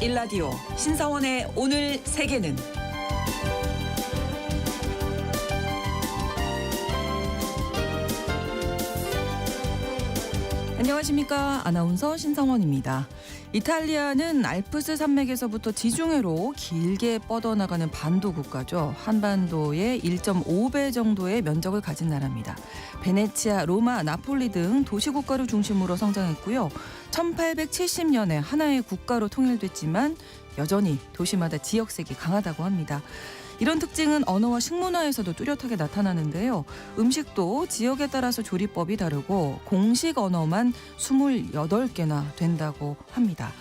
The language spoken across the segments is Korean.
1라디오 신성원의 오늘 세계는 안녕하십니까. 아나운서 신성원입니다. 이탈리아는 알프스 산맥에서부터 지중해로 길게 뻗어나가는 반도 국가죠. 한반도의 1.5배 정도의 면적을 가진 나라입니다. 베네치아, 로마, 나폴리 등 도시국가를 중심으로 성장했고요. 1870년에 하나의 국가로 통일됐지만 여전히 도시마다 지역색이 강하다고 합니다. 이런 특징은 언어와 식문화에서도 뚜렷하게 나타나는데요. 음식도 지역에 따라서 조리법이 다르고 공식 언어만 28개나 된다고 합니다.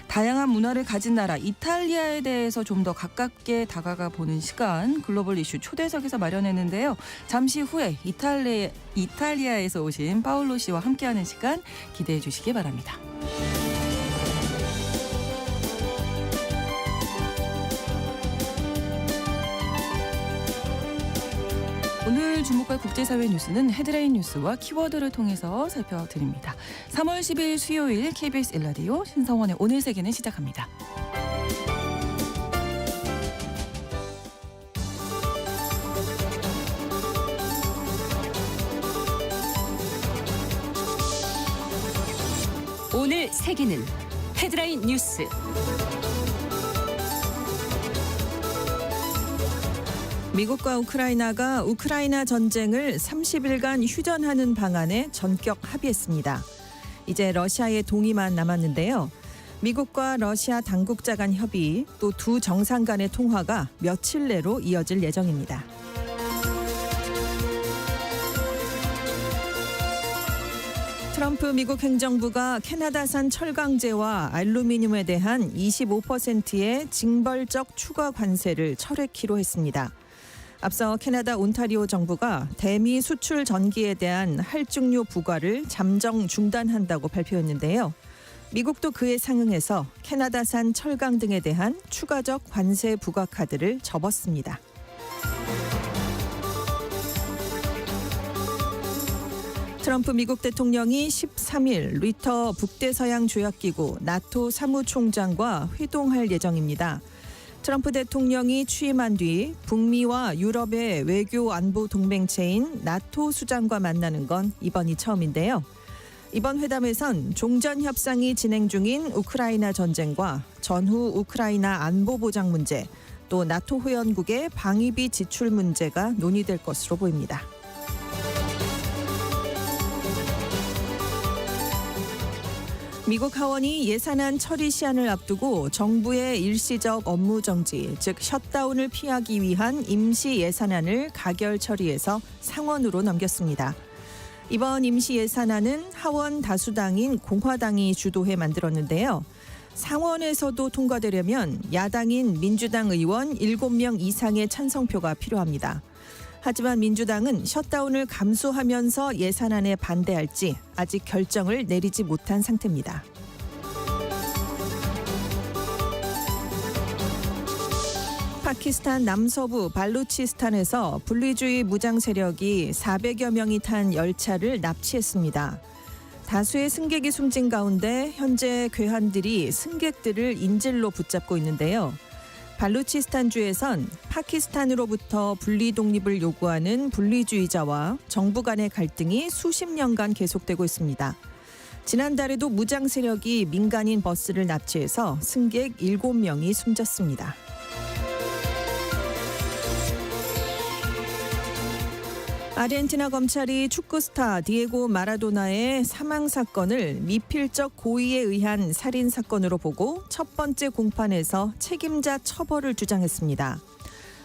다양한 문화를 가진 나라 이탈리아에 대해서 좀 더 가깝게 다가가 보는 시간 글로벌 이슈 초대석에서 마련했는데요. 잠시 후에 이탈리아에서 오신 파울로 씨와 함께하는 시간 기대해 주시기 바랍니다. 오늘 주목할 국제사회 뉴스는 헤드라인 뉴스와 키워드를 통해서 살펴드립니다. 3월 10일 수요일 KBS 1라디오 신성원의 오늘 세계는 시작합니다. 오늘 세계는 헤드라인 뉴스. 미국과 우크라이나가 우크라이나 전쟁을 30일간 휴전하는 방안에 전격 합의했습니다. 이제 러시아의 동의만 남았는데요. 미국과 러시아 당국자 간 협의, 또 두 정상 간의 통화가 며칠 내로 이어질 예정입니다. 트럼프 미국 행정부가 캐나다산 철강제와 알루미늄에 대한 25%의 징벌적 추가 관세를 철회키로 했습니다. 앞서 캐나다 온타리오 정부가 대미 수출 전기에 대한 할증료 부과를 잠정 중단한다고 발표했는데요. 미국도 그에 상응해서 캐나다산 철강 등에 대한 추가적 관세 부과 카드를 접었습니다. 트럼프 미국 대통령이 13일 리터 북대서양 조약기구 나토 사무총장과 회동할 예정입니다. 트럼프 대통령이 취임한 뒤 북미와 유럽의 외교 안보 동맹체인 나토 수장과 만나는 건 이번이 처음인데요. 이번 회담에선 종전 협상이 진행 중인 우크라이나 전쟁과 전후 우크라이나 안보 보장 문제, 또 나토 회원국의 방위비 지출 문제가 논의될 것으로 보입니다. 미국 하원이 예산안 처리 시한을 앞두고 정부의 일시적 업무 정지, 즉 셧다운을 피하기 위한 임시 예산안을 가결 처리해서 상원으로 넘겼습니다. 이번 임시 예산안은 하원 다수당인 공화당이 주도해 만들었는데요. 상원에서도 통과되려면 야당인 민주당 의원 7명 이상의 찬성표가 필요합니다. 하지만 민주당은 셧다운을 감수하면서 예산안에 반대할지 아직 결정을 내리지 못한 상태입니다. 파키스탄 남서부 발루치스탄에서 분리주의 무장 세력이 400여 명이 탄 열차를 납치했습니다. 다수의 승객이 숨진 가운데 현재 괴한들이 승객들을 인질로 붙잡고 있는데요. 발루치스탄주에선 파키스탄으로부터 분리 독립을 요구하는 분리주의자와 정부 간의 갈등이 수십 년간 계속되고 있습니다. 지난달에도 무장 세력이 민간인 버스를 납치해서 승객 7명이 숨졌습니다. 아르헨티나 검찰이 축구 스타 디에고 마라도나의 사망 사건을 미필적 고의에 의한 살인 사건으로 보고 첫 번째 공판에서 책임자 처벌을 주장했습니다.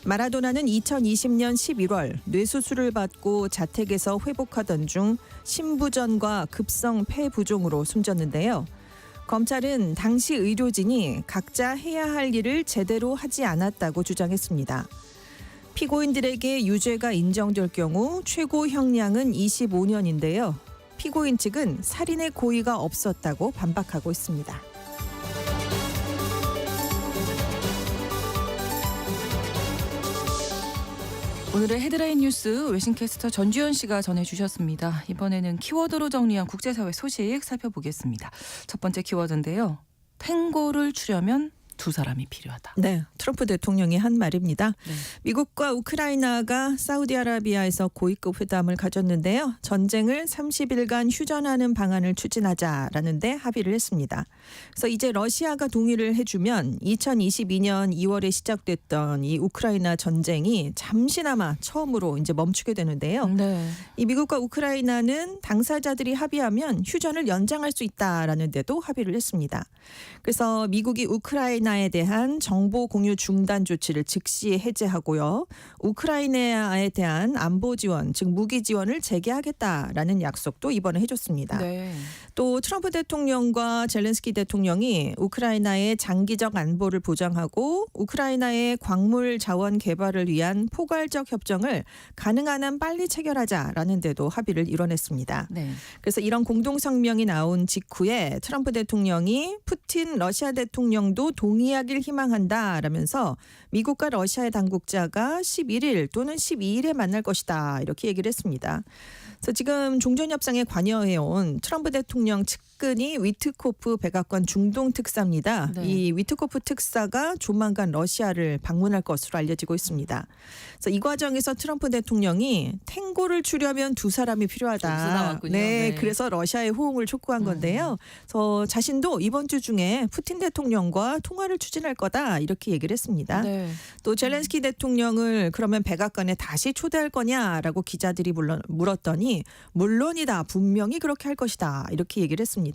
마라도나는 2020년 11월 뇌수술을 받고 자택에서 회복하던 중 심부전과 급성 폐부종으로 숨졌는데요. 검찰은 당시 의료진이 각자 해야 할 일을 제대로 하지 않았다고 주장했습니다. 피고인들에게 유죄가 인정될 경우 최고 형량은 25년인데요. 피고인 측은 살인의 고의가 없었다고 반박하고 있습니다. 오늘의 헤드라인 뉴스 외신캐스터 전주현 씨가 전해주셨습니다. 이번에는 키워드로 정리한 국제사회 소식 살펴보겠습니다. 첫 번째 키워드인데요. 탱고를 추려면 두 사람이 필요하다. 네, 트럼프 대통령이 한 말입니다. 네. 미국과 우크라이나가 사우디아라비아에서 고위급 회담을 가졌는데요. 전쟁을 30일간 휴전하는 방안을 추진하자라는 데 합의를 했습니다. 그래서 이제 러시아가 동의를 해주면 2022년 2월에 시작됐던 이 우크라이나 전쟁이 잠시나마 처음으로 이제 멈추게 되는데요. 네. 이 미국과 우크라이나는 당사자들이 합의하면 휴전을 연장할 수 있다라는 데도 합의를 했습니다. 그래서 미국이 우크라이나에 대한 정보 공유 중단 조치를 즉시 해제하고요. 우크라이나에 대한 안보 지원, 즉 무기 지원을 재개하겠다라는 약속도 이번에 해줬습니다. 네. 또 트럼프 대통령과 젤렌스키 대통령이 우크라이나의 장기적 안보를 보장하고 우크라이나의 광물 자원 개발을 위한 포괄적 협정을 가능한 한 빨리 체결하자라는 데도 합의를 이뤄냈습니다. 네. 그래서 이런 공동성명이 나온 직후에 트럼프 대통령이 푸틴 러시아 대통령도 동의하길 희망한다라면서 미국과 러시아의 당국자가 11일 또는 12일에 만날 것이다 이렇게 얘기를 했습니다. 그래서 지금 종전협상에 관여해온 트럼프 대통령 측근이 위트코프 백악관 중동 특사입니다. 네. 이 위트코프 특사가 조만간 러시아를 방문할 것으로 알려지고 있습니다. 그래서 이 과정에서 트럼프 대통령이 탱고를 추려면 두 사람이 필요하다. 여기서 나왔군요. 네, 네. 그래서 러시아의 호응을 촉구한 건데요. 그래서 자신도 이번 주 중에 푸틴 대통령과 통화를 추진할 거다 이렇게 얘기를 했습니다. 네. 또 젤렌스키 대통령을 그러면 백악관에 다시 초대할 거냐라고 기자들이 물었더니 물론이다. 분명히 그렇게 할 것이다. 이렇게 얘기를 했습니다.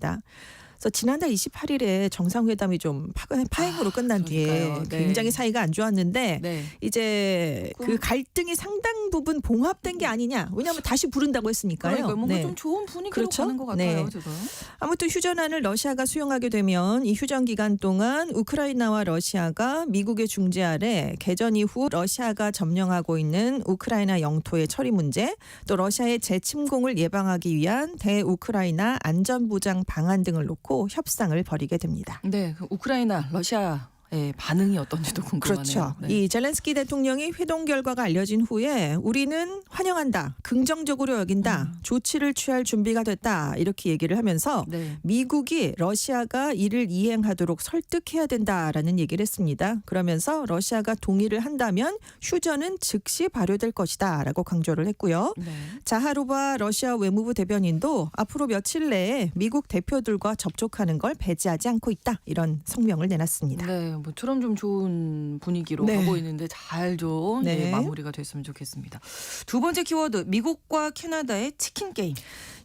그래서 지난달 28일에 정상회담이 좀 파행으로 끝난 뒤에 그러니까요. 네. 굉장히 사이가 안 좋았는데 네. 이제 그 갈등이 상당 부분 봉합된 게 아니냐. 왜냐하면 다시 부른다고 했으니까요. 그러니까 뭔가 네. 좀 좋은 분위기로 그렇죠? 가는 것 같아요. 네. 지금. 아무튼 휴전안을 러시아가 수용하게 되면 이 휴전 기간 동안 우크라이나와 러시아가 미국의 중재 아래 개전 이후 러시아가 점령하고 있는 우크라이나 영토의 처리 문제, 또 러시아의 재침공을 예방하기 위한 대우크라이나 안전보장 방안 등을 놓고 협상을 벌이게 됩니다. 네. 그 우크라이나, 러시아 반응이 어떤지도 궁금하네요. 그렇죠. 네. 이 젤렌스키 대통령이 회동 결과가 알려진 후에 우리는 환영한다, 긍정적으로 여긴다, 조치를 취할 준비가 됐다 이렇게 얘기를 하면서 네. 미국이 러시아가 이를 이행하도록 설득해야 된다라는 얘기를 했습니다. 그러면서 러시아가 동의를 한다면 휴전은 즉시 발효될 것이다라고 강조를 했고요. 네. 자하로바 러시아 외무부 대변인도 앞으로 며칠 내에 미국 대표들과 접촉하는 걸 배제하지 않고 있다 이런 성명을 내놨습니다. 네, 모처럼 좀 좋은 분위기로 네. 가고 있는데 잘 좀 네. 마무리가 됐으면 좋겠습니다. 두 번째 키워드 미국과 캐나다의 치킨 게임.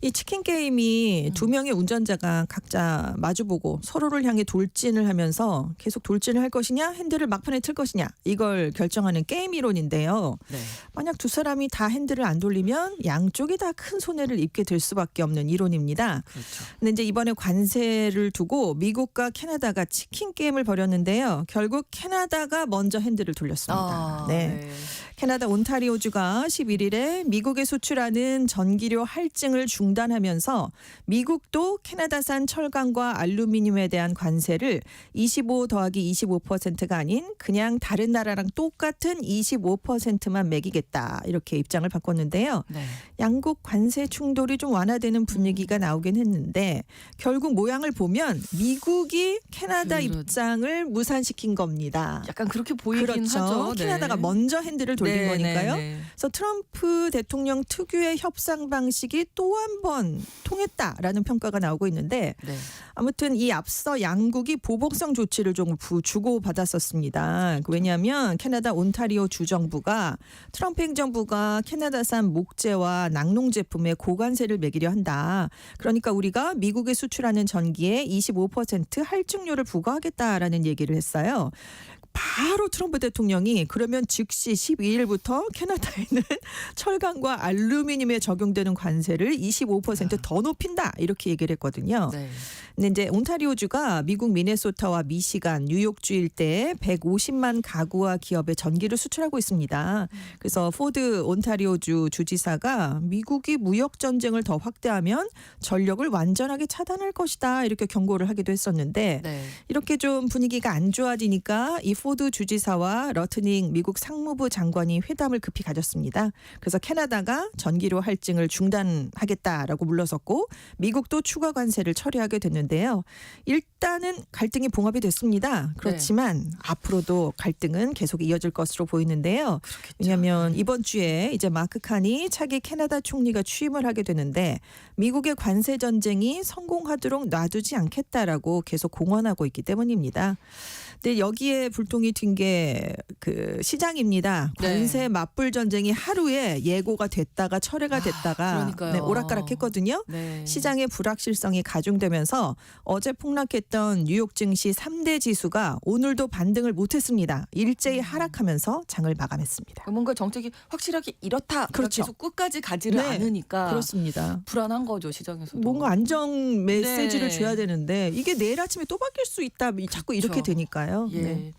이 치킨 게임이 두 명의 운전자가 각자 마주보고 서로를 향해 돌진을 하면서 계속 돌진을 할 것이냐 핸들을 막판에 틀 것이냐 이걸 결정하는 게임 이론인데요. 네. 만약 두 사람이 다 핸들을 안 돌리면 양쪽이 다 큰 손해를 입게 될 수밖에 없는 이론입니다. 그렇죠. 근데 이제 이번에 관세를 두고 미국과 캐나다가 치킨 게임을 벌였는데요. 결국 캐나다가 먼저 핸들을 돌렸습니다. 네. 캐나다 온타리오주가 11일에 미국에 수출하는 전기료 할증을 중단하면서 미국도 캐나다산 철강과 알루미늄에 대한 관세를 25 더하기 25%가 아닌 그냥 다른 나라랑 똑같은 25%만 매기겠다 이렇게 입장을 바꿨는데요. 네. 양국 관세 충돌이 좀 완화되는 분위기가 나오긴 했는데 결국 모양을 보면 미국이 캐나다 그렇죠. 입장을 무산시킨 겁니다. 약간 그렇게 보이긴 그렇죠. 하죠. 네. 캐나다가 먼저 핸들을 돌린 네, 거니까요. 네, 네. 그래서 트럼프 대통령 특유의 협상 방식이 또 한 번 통했다라는 평가가 나오고 있는데 네. 아무튼 이 앞서 양국이 보복성 조치를 좀 주고받았었습니다. 왜냐하면 캐나다 온타리오 주정부가 트럼프 행정부가 캐나다산 목재와 낙농 제품에 고관세를 매기려 한다. 그러니까 우리가 미국에 수출하는 전기에 25% 할증료를 부과하겠다라는 얘기를 했어요. 바로 트럼프 대통령이 그러면 즉시 12일부터 캐나다에는 철강과 알루미늄에 적용되는 관세를 25% 더 높인다 이렇게 얘기를 했거든요. 네. 근데 이제 온타리오주가 미국 미네소타와 미시간, 뉴욕주 일대에 150만 가구와 기업에 전기를 수출하고 있습니다. 그래서 포드 온타리오주 주지사가 미국이 무역 전쟁을 더 확대하면 전력을 완전하게 차단할 것이다 이렇게 경고를 하기도 했었는데 네. 이렇게 좀 분위기가 안 좋아지니까 이 포드 주지사와 러트닝 미국 상무부 장관이 회담을 급히 가졌습니다. 그래서 캐나다가 전기료 할증을 중단하겠다라고 물러섰고 미국도 추가 관세를 처리하게 됐는데요. 일단은 갈등이 봉합이 됐습니다. 그렇지만 앞으로도 갈등은 계속 이어질 것으로 보이는데요. 왜냐하면 이번 주에 이제 마크 칸이 차기 캐나다 총리가 취임을 하게 되는데 미국의 관세 전쟁이 성공하도록 놔두지 않겠다라고 계속 공언하고 있기 때문입니다. 근데 여기에 불똥이 튄 게 그 시장입니다. 관세 맞불 전쟁이 하루에 예고가 됐다가 철회가 됐다가 오락가락했거든요. 네. 시장의 불확실성이 가중되면서 어제 폭락했던 뉴욕 증시 3대 지수가 오늘도 반등을 못했습니다. 일제히 하락하면서 장을 마감했습니다. 뭔가 정책이 확실하게 이렇다. 그렇죠. 계속 끝까지 가지를 않으니까 그렇습니다. 불안한 거죠 시장에서도. 뭔가 안정 메시지를 네. 줘야 되는데 이게 내일 아침에 또 바뀔 수 있다. 자꾸 이렇게 되니까요. 예. 네.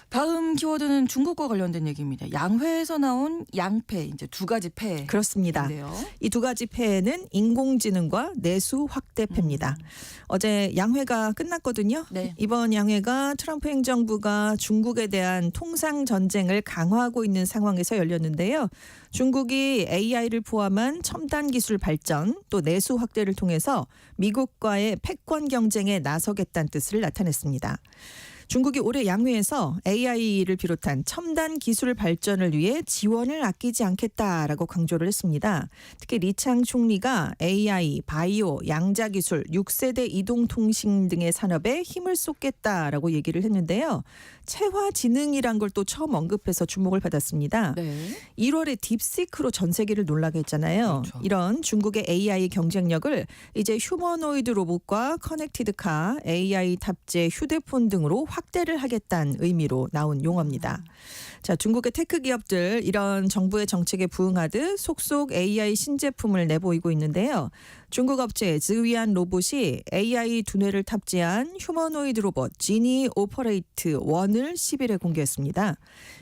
다음 키워드는 중국과 관련된 얘기입니다. 양회에서 나온 양패, 이제 두 가지 패. 그렇습니다. 이 두 가지 폐해는 인공지능과 내수 확대 폐입니다. 어제 양회가 끝났거든요. 네. 이번 양회가 트럼프 행정부가 중국에 대한 통상 전쟁을 강화하고 있는 상황에서 열렸는데요. 중국이 AI를 포함한 첨단 기술 발전 또 내수 확대를 통해서 미국과의 패권 경쟁에 나서겠다는 뜻을 나타냈습니다. 중국이 올해 양회에서 AI를 비롯한 첨단 기술 발전을 위해 지원을 아끼지 않겠다라고 강조를 했습니다. 특히 리창 총리가 AI, 바이오, 양자기술, 6세대 이동통신 등의 산업에 힘을 쏟겠다라고 얘기를 했는데요. 체화지능이란 걸 또 처음 언급해서 주목을 받았습니다. 네. 1월에 딥시크로 전 세계를 놀라게 했잖아요. 그렇죠. 이런 중국의 AI 경쟁력을 이제 휴머노이드 로봇과 커넥티드카, AI 탑재 휴대폰 등으로 확대를 하겠다는 의미로 나온 용어입니다. 자, 중국의 테크 기업들 이런 정부의 정책에 부응하듯 속속 AI 신제품을 내보이고 있는데요. 중국 업체 즈위안 로봇이 AI 두뇌를 탑재한 휴머노이드 로봇 지니 오퍼레이트 1을 10일에 공개했습니다.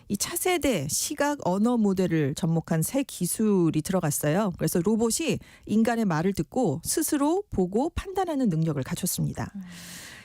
이 차세대 시각 언어 모델을 접목한 새 기술이 들어갔어요. 그래서 로봇이 인간의 말을 듣고 스스로 보고 판단하는 능력을 갖췄습니다.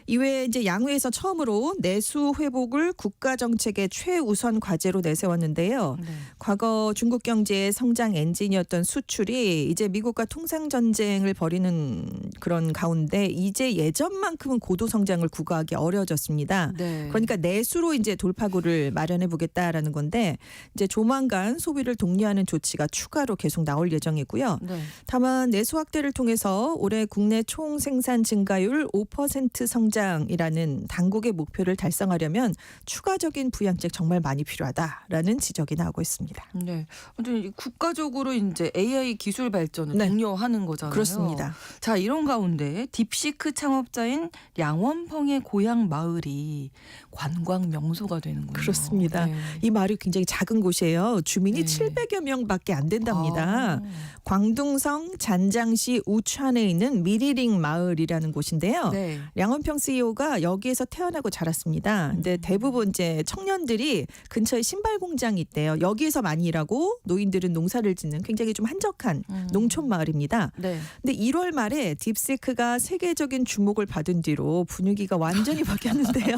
이외에 이제 양회에서 처음으로 내수 회복을 국가 정책의 최우선 과제로 내세웠는데요. 네. 과거 중국 경제의 성장 엔진이었던 수출이 이제 미국과 통상 전쟁을 벌이는 그런 가운데 이제 예전만큼은 고도 성장을 구가하기 어려워졌습니다. 네. 그러니까 내수로 이제 돌파구를 마련해 보겠다라는 건데 이제 조만간 소비를 독려하는 조치가 추가로 계속 나올 예정이고요. 네. 다만 내수 확대를 통해서 올해 국내 총 생산 증가율 5% 성장이라는 당국의 목표를 달성하려면 추가적인 부양책 정말 많이 필요하다라는 지적이 나오고 있습니다. 네. 아무튼 국가적으로 이제 AI 기술 발전을 네. 독려하는 거잖아요. 그렇습니다. 자, 이런 가운데 딥시크 창업자인 량원펑의 고향 마을이 관광 명소가 되는군요. 그렇습니다. 네. 이 마을이 굉장히 작은 곳이에요. 주민이 네. 700여 명밖에 안 된답니다. 아. 광둥성 잔장시 우천에 있는 미리링 마을이라는 곳인데요. 네. 량원평 CEO가 여기에서 태어나고 자랐습니다. 근데 대부분 이제 청년들이 근처에 신발 공장이 있대요. 여기에서 많이 일하고 노인들은 농사를 짓는 굉장히 좀 한적한 농촌 마을입니다. 네. 근데 1월 말에 딥시크가 세계적인 주목을 받은 뒤로 분위기가 완전히 바뀌었는데요.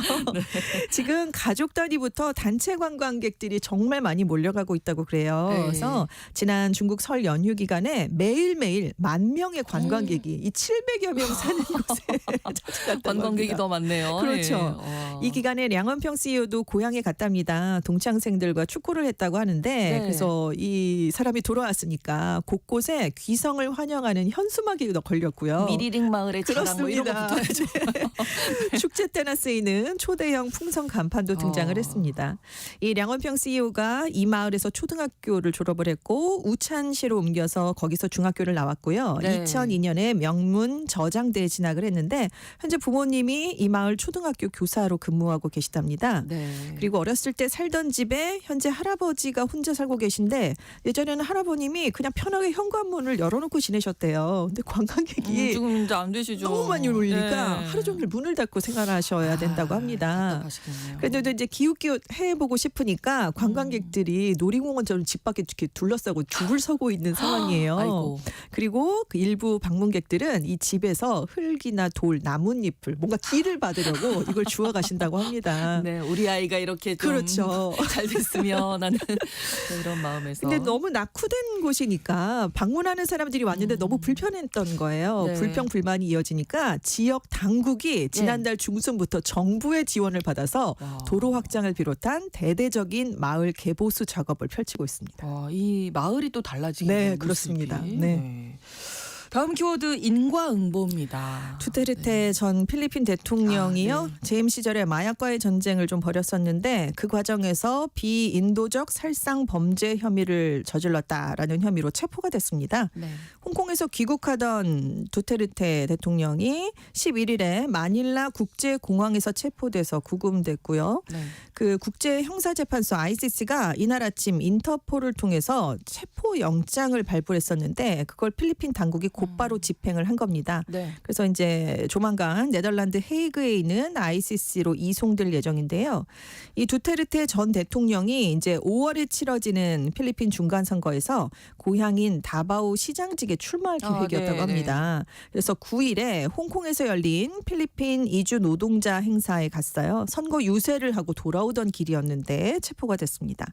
지금 가족 단위부터 단체 관광객들이 정말 많이 몰려가고 있다고 그래요. 네. 그래서 지난 중국 설 연휴 기간에 매일매일 10,000명의 관광객이 이 700여 명 사는 곳에 찾아갔다고 관광객이 합니다. 더 많네요. 그렇죠. 네. 이 기간에 량원평 CEO도 고향에 갔답니다. 동창생들과 축구를 했다고 하는데 네. 그래서 이 사람이 돌아왔으니까 곳곳에 귀성을 환영하는 현수막이 걸렸고요. 미리링 마을의 자랑 뭐 이런 거 붙어야죠. 네. 축제 때나 쓰이는 초대형 풍선 간판도 등장을 했습니다. 이 량원평 CEO가 이 마을에서 초등학교를 졸업을 했고 우찬시로 옮겨서 거기서 중학교를 나왔고요. 네. 2002년에 명문 저장대에 진학을 했는데 현재 부모님이 이 마을 초등학교 교사로 근무하고 계시답니다. 네. 그리고 어렸을 때 살던 집에 현재 할아버지가 혼자 살고 계신데 예전에는 할아버님이 그냥 편하게 현관문을 열어놓고 지내셨대요. 근데 관광객이 지금 이제 안 되시죠. 너무 많이 올리니까 네. 하루 종일 문을 닫고 생활하셔야 된다고 합니다. 답답하시겠네요. 그래도 이제 기웃기웃 해보고 싶으니까 관광객들이 놀이공원처럼 집 밖에 이렇게 둘러싸고 줄을 서고 있는 상황이에요. 아이고. 그리고 그 일부 방문객들은 이 집에서 흙이나 돌, 나뭇잎을 뭔가 기를 받으려고 이걸 주워 가신다고 합니다. 네, 우리 아이가 이렇게 좀 그렇죠. 잘 됐으면 하는 이런 마음에서. 근데 너무 낙후된 곳이니까 방문하는 사람들이 왔는데 너무 불편했던 거예요. 네. 불평 불만이 이어지니까 지역 당국이 지난달 중순부터 정부의 지원을 받아서 와. 도로 확장을 비롯한 대대적인 마을 개보수 작업을 펼치고 있습니다. 이 마을이 또 달라지게 네, 된 그렇습니다. 모습이. 네. 다음 키워드 인과응보입니다. 두테르테 전 필리핀 대통령이요. 아, 네. 재임 시절에 마약과의 전쟁을 좀 벌였었는데 그 과정에서 비인도적 살상 범죄 혐의를 저질렀다라는 혐의로 체포가 됐습니다. 네. 홍콩에서 귀국하던 두테르테 대통령이 11일에 마닐라 국제공항에서 체포돼서 구금됐고요. 네. 그 국제형사재판소 ICC가 이날 아침 인터폴을 통해서 체포영장을 발부했었는데 그걸 필리핀 당국이 곧바로 집행을 한 겁니다. 네. 그래서 이제 조만간 네덜란드 헤이그에 있는 ICC로 이송될 예정인데요. 이 두테르테 전 대통령이 이제 5월에 치러지는 필리핀 중간 선거에서 고향인 다바오 시장직에 출마할 계획이었다고 네, 합니다. 그래서 9일에 홍콩에서 열린 필리핀 이주 노동자 행사에 갔어요. 선거 유세를 하고 돌아오던 길이었는데 체포가 됐습니다.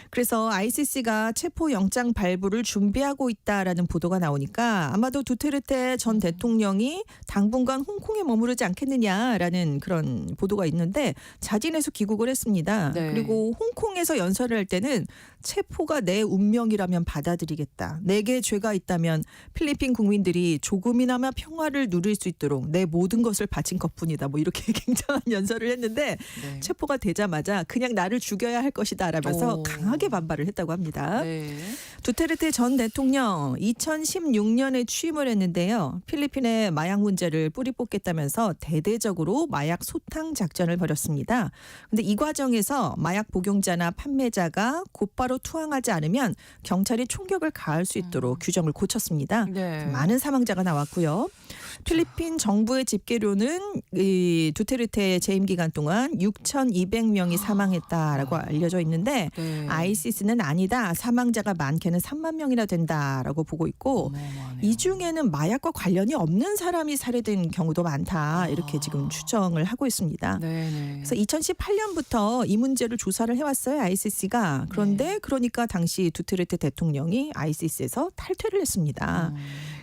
그래서 ICC가 체포 영장 발부를 준비하고 있다라는 보도가 나오니까 아마도 두테르테 전 대통령이 당분간 홍콩에 머무르지 않겠느냐라는 그런 보도가 있는데 자진해서 귀국을 했습니다. 네. 그리고 홍콩에서 연설을 할 때는 체포가 내 운명이라면 받아들이겠다. 내게 죄가 있다면 필리핀 국민들이 조금이나마 평화를 누릴 수 있도록 내 모든 것을 바친 것뿐이다. 뭐 이렇게 굉장한 연설을 했는데 네. 체포가 되자마자 그냥 나를 죽여야 할 것이다 라면서 오. 강하게 반발을 했다고 합니다. 네. 두테르테 전 대통령 2016년에 취임을 했는데요. 필리핀의 마약 문제를 뿌리 뽑겠다면서 대대적으로 마약 소탕 작전을 벌였습니다. 그런데 이 과정에서 마약 복용자나 판매자가 곧바로 투항하지 않으면 경찰이 총격을 가할 수 있도록 규정을 고쳤습니다. 네. 많은 사망자가 나왔고요. 필리핀 정부의 집계로는 이 두테르테 재임 기간 동안 6,200명이 사망했다라고 알려져 있는데 네. ICC는 아니다. 사망자가 많게는 3만 명이나 된다라고 보고 있고 어마어마하네요. 이 중에는 마약과 관련이 없는 사람이 살해된 경우도 많다. 이렇게 지금 추정을 하고 있습니다. 네네. 그래서 2018년부터 이 문제를 조사를 해왔어요. ICC가. 그런데 그러니까 당시 두테르테 대통령이 ICC에서 탈퇴를 했습니다.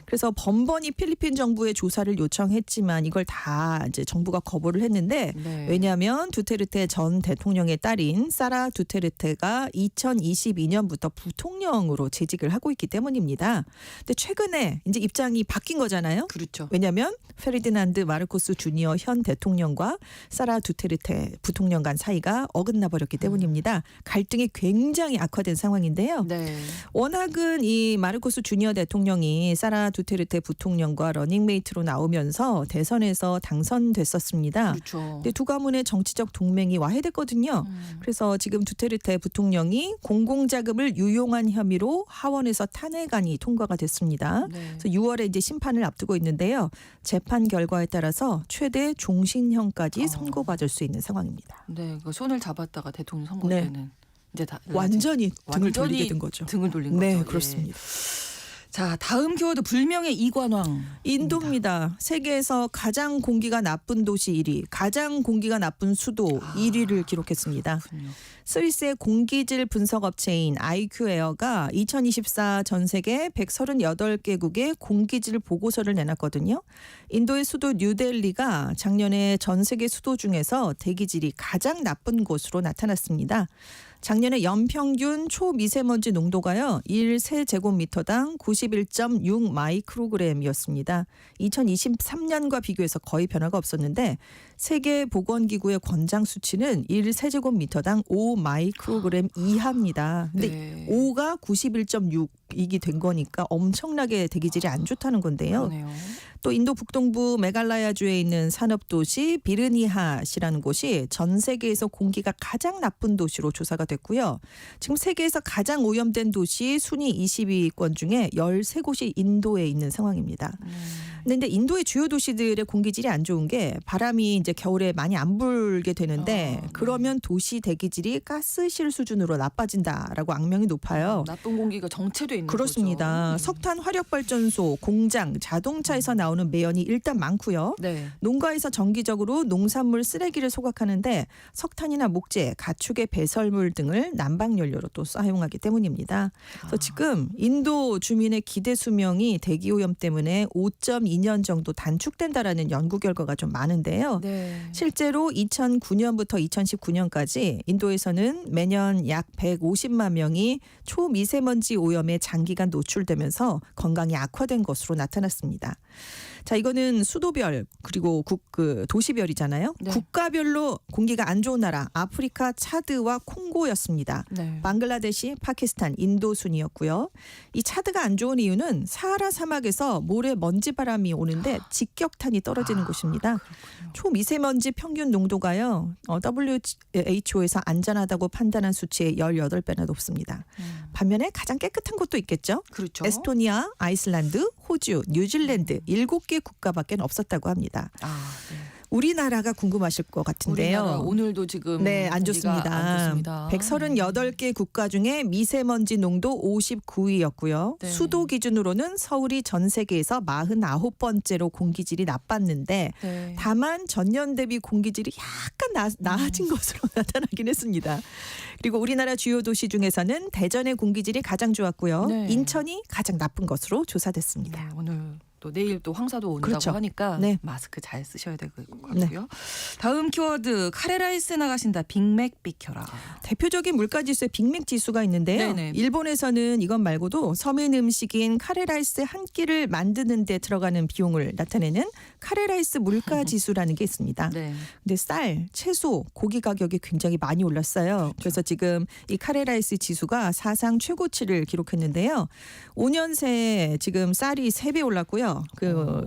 그래서 번번이 필리핀 정부에 조사를 요청했지만 이걸 다 이제 정부가 거부를 했는데 네. 왜냐하면 두테르테 전 대통령의 딸인 사라 두테르테가 2022년부터 부통령으로 재직을 하고 있기 때문입니다. 근데 최근에 이제 입장이 바뀐 거잖아요. 그렇죠. 왜냐하면 페르디난드 마르코스 주니어 현 대통령과 사라 두테르테 부통령 간 사이가 어긋나 버렸기 때문입니다. 갈등이 굉장히 악화된 상황인데요. 네. 워낙은 이 마르코스 주니어 대통령이 사라 두테르테 부통령과 러닝메이트로 나오면서 대선에서 당선됐었습니다. 그렇죠. 근데 두 가문의 정치적 동맹이 와해됐거든요. 그래서 지금 두테르테 부통령이 공공자금을 유용한 혐의로 하원에서 탄핵안이 통과가 됐습니다. 네. 그래서 6월에 이제 심판을 앞두고 있는데요. 재판 결과에 따라서 최대 종신형까지 선고받을 수 있는 상황입니다. 네. 그 손을 잡았다가 대통령 선거 네. 때는 이제 다 완전히 등을 완전히 돌리게 된 거죠. 등을 돌린 네, 거죠. 그렇습니다. 자, 다음 키워드 불명의 이관왕. 인도입니다. 세계에서 가장 공기가 나쁜 도시 1위, 가장 공기가 나쁜 수도 1위를 기록했습니다. 그렇군요. 스위스의 공기질 분석 업체인 IQ에어가 2024 전 세계 138개국의 공기질 보고서를 내놨거든요. 인도의 수도 뉴델리가 작년에 전 세계 수도 중에서 대기질이 가장 나쁜 곳으로 나타났습니다. 작년에 연평균 초미세먼지 농도가요. 1세제곱미터당 91.6 마이크로그램이었습니다. 2023년과 비교해서 거의 변화가 없었는데 세계보건기구의 권장 수치는 1세제곱미터당 5 마이크로그램 이하입니다. 근데 네. 5가 91.6이기 된 거니까 엄청나게 대기질이 안 좋다는 건데요. 그러네요. 또 인도 북동부 메갈라야주에 있는 산업도시 비르니핫이라는 곳이 전 세계에서 공기가 가장 나쁜 도시로 조사가 됐고요. 지금 세계에서 가장 오염된 도시 순위 20위권 중에 13곳이 인도에 있는 상황입니다. 근데 인도의 주요 도시들의 공기질이 안 좋은 게 바람이 이제 겨울에 많이 안 불게 되는데 그러면 도시 대기질이 가스실 수준으로 나빠진다라고 악명이 높아요. 나쁜 공기가 정체돼 있는 그렇습니다. 거죠. 석탄 화력 발전소, 공장, 자동차에서 나오는 나오는 매연이 일단 많고요. 네. 농가에서 정기적으로 농산물 쓰레기를 소각하는데 석탄이나 목재, 가축의 배설물 등을 난방 연료로 또 사용하기 때문입니다. 그래서 지금 인도 주민의 기대 수명이 대기오염 때문에 5.2년 정도 단축된다라는 연구 결과가 좀 많은데요. 네. 실제로 2009년부터 2019년까지 인도에서는 매년 약 150만 명이 초미세먼지 오염에 장기간 노출되면서 건강이 악화된 것으로 나타났습니다. 자, 이거는 수도별 그리고 도시별이잖아요. 네. 국가별로 공기가 안 좋은 나라 아프리카 차드와 콩고였습니다. 네. 방글라데시, 파키스탄, 인도 순이었고요. 이 차드가 안 좋은 이유는 사하라 사막에서 모래 먼지 바람이 오는데 직격탄이 떨어지는 곳입니다. 초미세먼지 평균 농도가요. WHO에서 안전하다고 판단한 수치의 18배나 높습니다. 반면에 가장 깨끗한 곳도 있겠죠. 그렇죠. 에스토니아, 아이슬란드, 호주, 뉴질랜드 7개 국가밖에 없었다고 합니다. 네. 우리나라가 궁금하실 것 같은데요. 우리나라 오늘도 지금 네, 안 공기가 좋습니다. 안 좋습니다. 138개 국가 중에 미세먼지 농도 59위였고요. 네. 수도 기준으로는 서울이 전 세계에서 49번째로 공기질이 나빴는데 네. 다만 전년 대비 공기질이 약간 나아진 것으로 나타나긴 했습니다. 그리고 우리나라 주요 도시 중에서는 대전의 공기질이 가장 좋았고요. 네. 인천이 가장 나쁜 것으로 조사됐습니다. 네, 오늘 또 내일 또 황사도 온다고 그렇죠. 하니까 네. 마스크 잘 쓰셔야 될 것 같고요. 다음 키워드 카레라이스 나가신다. 빅맥 비켜라. 대표적인 물가지수의 빅맥 지수가 있는데요. 네네. 일본에서는 이것 말고도 서민 음식인 카레라이스 한 끼를 만드는 데 들어가는 비용을 나타내는 카레라이스 물가지수라는 게 있습니다. 네. 근데 쌀, 채소, 고기 가격이 굉장히 많이 올랐어요. 그래서 지금 이 카레라이스 지수가 사상 최고치를 기록했는데요. 5년 새에 지금 쌀이 3배 올랐고요.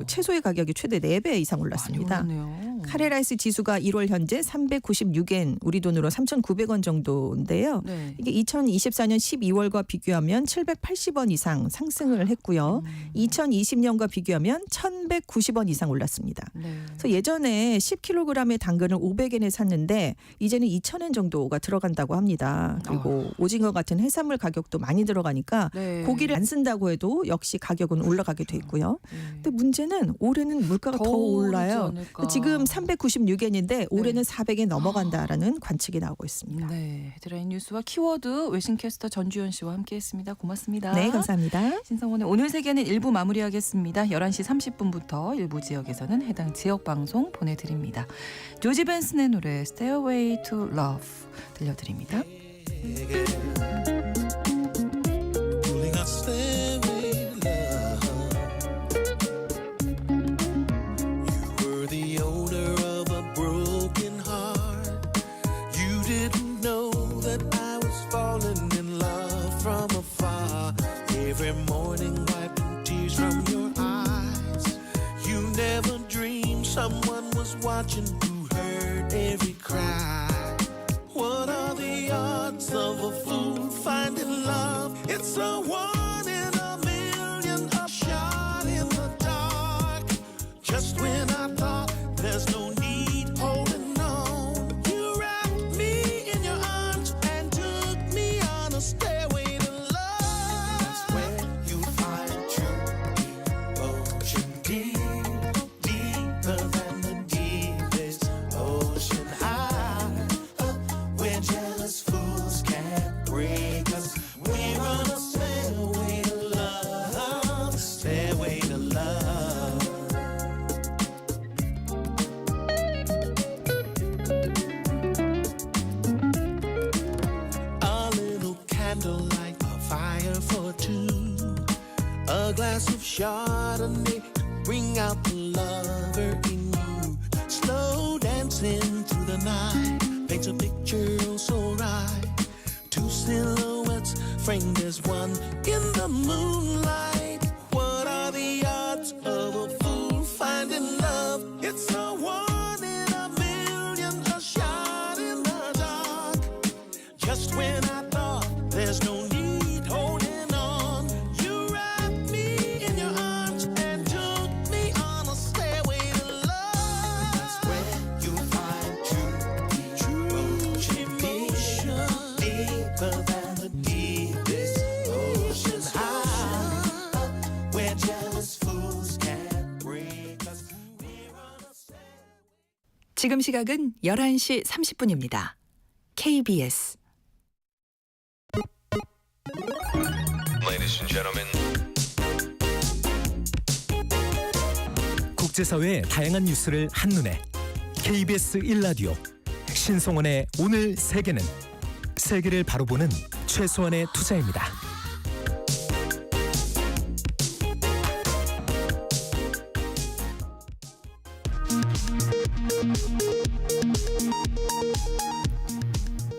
채소의 가격이 최대 4배 이상 올랐습니다. 많이 올랐네요. 카레라이스 지수가 1월 현재 396엔, 우리 돈으로 3,900원 정도인데요. 네. 이게 2024년 12월과 비교하면 780원 이상 상승을 했고요. 2020년과 비교하면 1,190원 이상 올랐습니다. 네. 그래서 예전에 10kg의 당근을 500엔에 샀는데 이제는 2,000엔 정도가 들어간다고 합니다. 그리고 오징어 같은 해산물 가격도 많이 들어가니까 네. 고기를 안 쓴다고 해도 역시 가격은 올라가게 돼 있고요. 네. 근데 문제는 올해는 물가가 더 올라요. 지금 396엔인데 올해는 400엔 넘어간다라는 관측이 나오고 있습니다. 네, 헤드라인 뉴스와 키워드 외신캐스터 전주현 씨와 함께했습니다. 고맙습니다. 네, 감사합니다. 신성원의 오늘 세계는 1부 마무리하겠습니다. 11시 30분부터 일부 지역에서는 해당 지역 방송 보내드립니다. 조지 벤슨의 노래 Stairway to Love 들려드립니다. Pulling our stairway to love. You were the owner of a broken heart. You didn't know that I was falling in love from afar. Every morning wiping tears from your eyes. You never dreamed someone was watching who heard every cry. What are the odds of a fool finding love? It's a 1 in a million, a shot in the dark. Just when I thought there's no need holding on, you wrapped me in your arms and took me on a stairway to love. That's where you find true emotion, deep, deeper than the deepest ocean. Where jealous fools can't break us. We're on a stairway to love, stairway to love. A little candlelight, a fire for two. A glass of Chardonnay to bring out the lover in you. Slow dancing through the night paints a picture oh so right. Two silhouettes framed as one in the moonlight. What are the odds of a fool finding love? It's a 1 in a million, a shot in the dark. Just when I thought there's no need holding on, you wrapped me in your arms and took me on a stairway to love. That's where you find true emotion, deeper than the deepest ocean. 지금 시각은 11시 30분입니다. KBS Ladies and gentlemen. 국제사회의 다양한 뉴스를 한눈에 KBS 1라디오 신성원의 오늘 세계는 세계를 바로 보는 최소한의 투자입니다.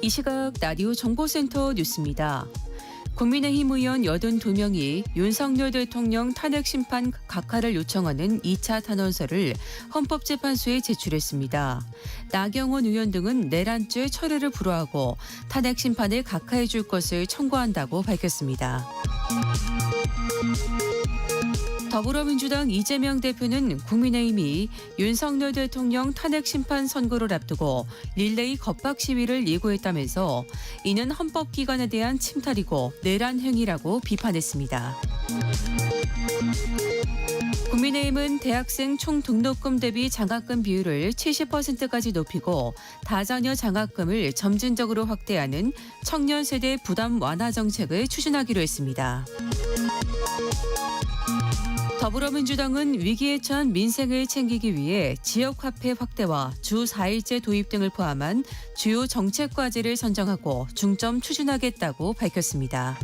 이 시각 라디오 정보센터 뉴스입니다. 국민의힘 의원 82명이 윤석열 대통령 탄핵 심판 각하를 요청하는 2차 탄원서를 헌법재판소에 제출했습니다. 나경원 의원 등은 내란죄 철회를 불허하고 탄핵 심판을 각하해 줄 것을 청구한다고 밝혔습니다. 더불어민주당 이재명 대표는 국민의힘이 윤석열 대통령 탄핵 심판 선고를 앞두고 릴레이 겁박 시위를 예고했다면서 이는 헌법기관에 대한 침탈이고 내란 행위라고 비판했습니다. 국민의힘은 대학생 총 등록금 대비 장학금 비율을 70%까지 높이고 다자녀 장학금을 점진적으로 확대하는 청년 세대 부담 완화 정책을 추진하기로 했습니다. 더불어민주당은 위기에 처한 민생을 챙기기 위해 지역화폐 확대와 주 4일제 도입 등을 포함한 주요 정책 과제를 선정하고 중점 추진하겠다고 밝혔습니다.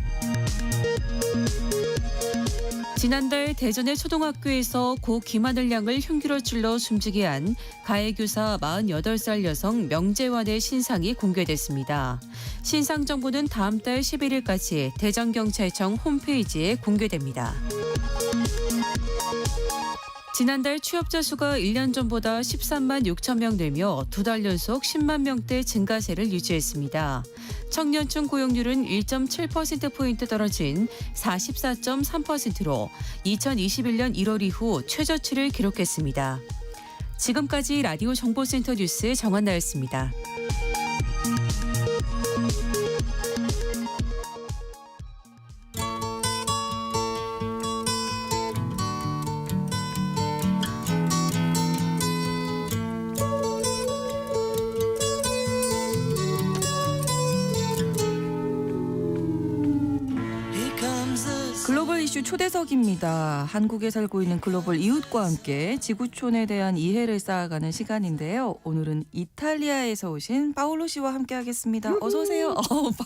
지난달 대전의 초등학교에서 고 김하늘 양을 흉기로 찔러 숨지게 한 가해교사 48살 여성 명재환의 신상이 공개됐습니다. 신상 정보는 다음 달 11일까지 대전경찰청 홈페이지에 공개됩니다. 지난달 취업자 수가 1년 전보다 13만 6천 명 늘며 두 달 연속 10만 명대 증가세를 유지했습니다. 청년층 고용률은 1.7%포인트 떨어진 44.3%로 2021년 1월 이후 최저치를 기록했습니다. 지금까지 라디오 정보센터 뉴스 정한나였습니다. 글로벌 이슈 초대석입니다. 한국에 살고 있는 글로벌 이웃과 함께 지구촌에 대한 이해를 쌓아가는 시간인데요. 오늘은 이탈리아에서 오신 파올로 씨와 함께하겠습니다. 어서 오세요.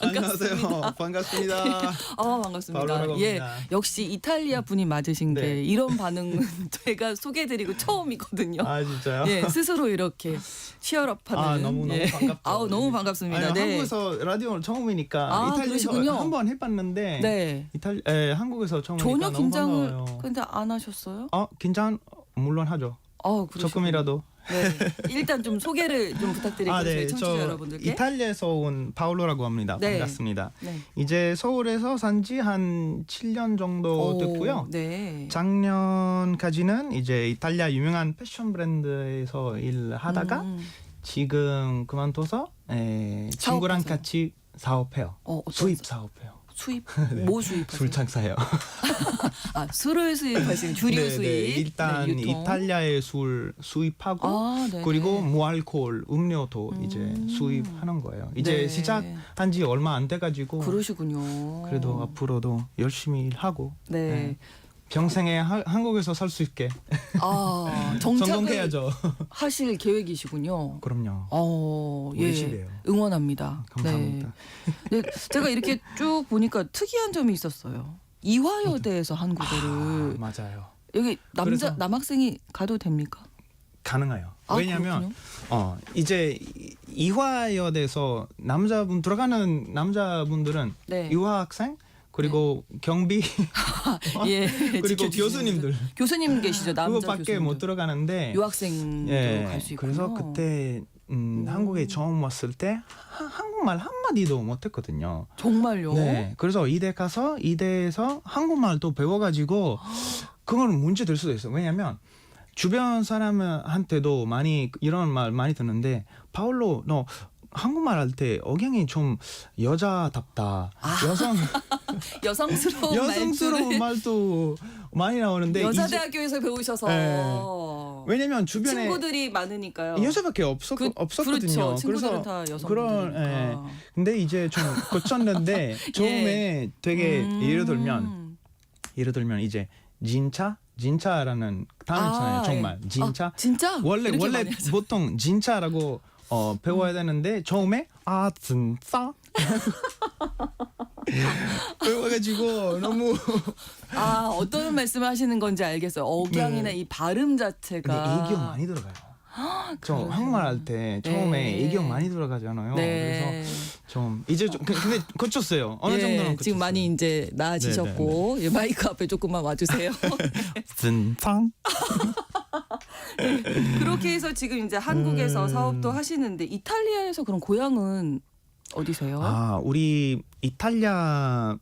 반갑습니다. 안녕하세요. 반갑습니다. 반갑습니다. 파올로라고 예, 합니다. 역시 이탈리아 분이 맞으신 게 네. 이런 반응은 제가 소개드리고 처음이거든요. 아 진짜요? 예, 스스로 이렇게 치열업하는. 너무 예. 반갑죠. 아우 너무 반갑습니다. 아니, 네. 한국에서 라디오를 처음이니까 이탈리아에서 그러시군요. 한번 해봤는데 네. 한국에서 처음이니까 전혀 너무 긴장을 반가워요. 근데 안 하셨어요? 긴장 물론 하죠. 그러시군요. 조금이라도. 네. 일단 좀 소개를 좀 부탁드릴게요. 저희 청취자 저 여러분들께. 이탈리아에서 온 파올로라고 합니다. 네. 반갑습니다. 네. 이제 서울에서 산지 한 7년 정도 됐고요. 네. 작년까지는 이제 이탈리아 유명한 패션 브랜드에서 일하다가 지금 그만둬서 친구랑 사업하세요? 같이 사업해요. 어떤 수입 사업해요. 수입? 네. 뭐 수입하세요? 술 창사예요. 술을 수입하시는 주류 네, 수입. 네. 일단 네, 유통. 이탈리아의 술 수입하고 네네. 그리고 무알코올 음료도 이제 수입하는 거예요. 이제 네. 시작한 지 얼마 안 돼가지고 그러시군요. 그래도 앞으로도 열심히 일하고 네. 평생에 한국에서 살 수 있게 정착을 성공해야죠. 하실 계획이시군요. 그럼요. 예. 우리 집이에요. 응원합니다. 감사합니다. 네. 네, 제가 이렇게 쭉 보니까 특이한 점이 있었어요. 이화여대에서 한국어를 맞아요. 여기 그래서- 남학생이 가도 됩니까? 가능해요. 왜냐하면 그렇군요. 이제 이화여대에서 들어가는 남자분들은 네. 유학생 그리고 경비 예. 그리고 지켜주시는 교수님들 교수님 계시죠. 남자 그거밖에 교수님들. 못 들어가는데 유학생도 갈 수 있고요. 그래서 그때 한국에 처음 왔을 때 한국말 한마디도 못했거든요. 정말요? 네, 그래서 이대 가서 이대에서 한국말도 배워가지고 그건 문제 될 수도 있어요. 왜냐하면 주변 사람한테도 많이 이런 말 많이 듣는데 파울로 너 한국말 할 때 억양이 좀 여자답다. 여성스러운 여성스러운 말투를 말도 많이 나오는데 여자대학교에서 배우셔서 네. 왜냐면 주변에 친구들이 많으니까요. 여자밖에 없었거든요. 그렇죠. 친구들은 그래서 다 그런 여성분들이니까. 근데 이제 좀 고쳤는데 처음에 되게 예를 들면 이제 진짜라는 단어 있잖아요. 정말 진짜. 진짜? 원래 이렇게 많이 하죠. 보통 진짜라고 배워야 되는데 처음에 진짜 배워가지고 너무 어떤 말씀을 하시는 건지 알겠어요. 억양이나 이 발음 자체가. 근데 애교 많이 들어가요. 저 한국말 할 때 처음에 애교 많이 들어가잖아요. 네. 그래서 좀 이제 좀 근데 고쳤어요. 어느 정도는 고쳤어요. 지금 많이 이제 나아지셨고 예, 마이크 앞에 조금만 와주세요. 진짜. 그렇게 해서 지금 이제 한국에서 사업도 하시는데 이탈리아에서 그럼 고향은 어디세요? 우리 이탈리아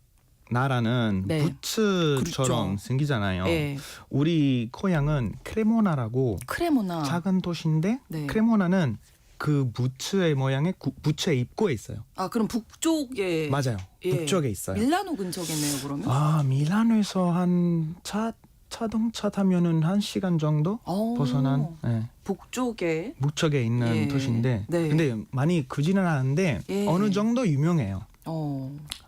나라는 네. 부츠처럼 그렇죠. 생기잖아요. 네. 우리 고향은 크레모나라고 크레모나. 작은 도시인데 네. 크레모나는 그 부츠의 모양의 부츠의 입구에 있어요. 그럼 북쪽에 맞아요. 예. 북쪽에 있어요. 밀라노 근처겠네요, 그러면. 밀라노에서 한 자동차 타면은 1시간 정도 벗어난 북쪽에 북쪽에 있는 예. 도시인데 네. 근데 많이 크지는 않은데 예. 어느 정도 유명해요.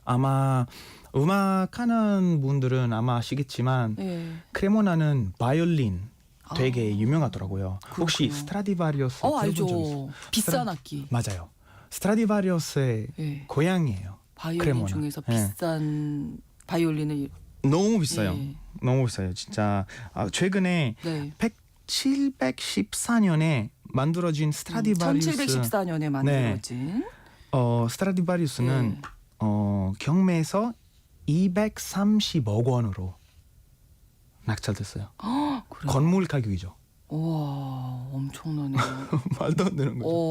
아마 음악하는 분들은 아마 아시겠지만 예. 크레모나는 바이올린 되게 유명하더라고요. 혹시 그렇구나. 스트라디바리우스 들어본 적 있어요? 알죠. 비싼 악기. 맞아요. 스트라디바리우스의 예. 고향이에요. 바이올린 크레모나. 중에서 예. 비싼 바이올린을 너무 비싸요. 예. 너무 비싸요. 진짜 최근에 네. 1714년에 만들어진 스트라디바리우스 1714년에 만들어진 스트라디바리우스는 예. 경매에서 230억 원으로 낙찰됐어요. 그래요? 건물 가격이죠. 우와, 엄청나네요. 말도 안 되는 거죠.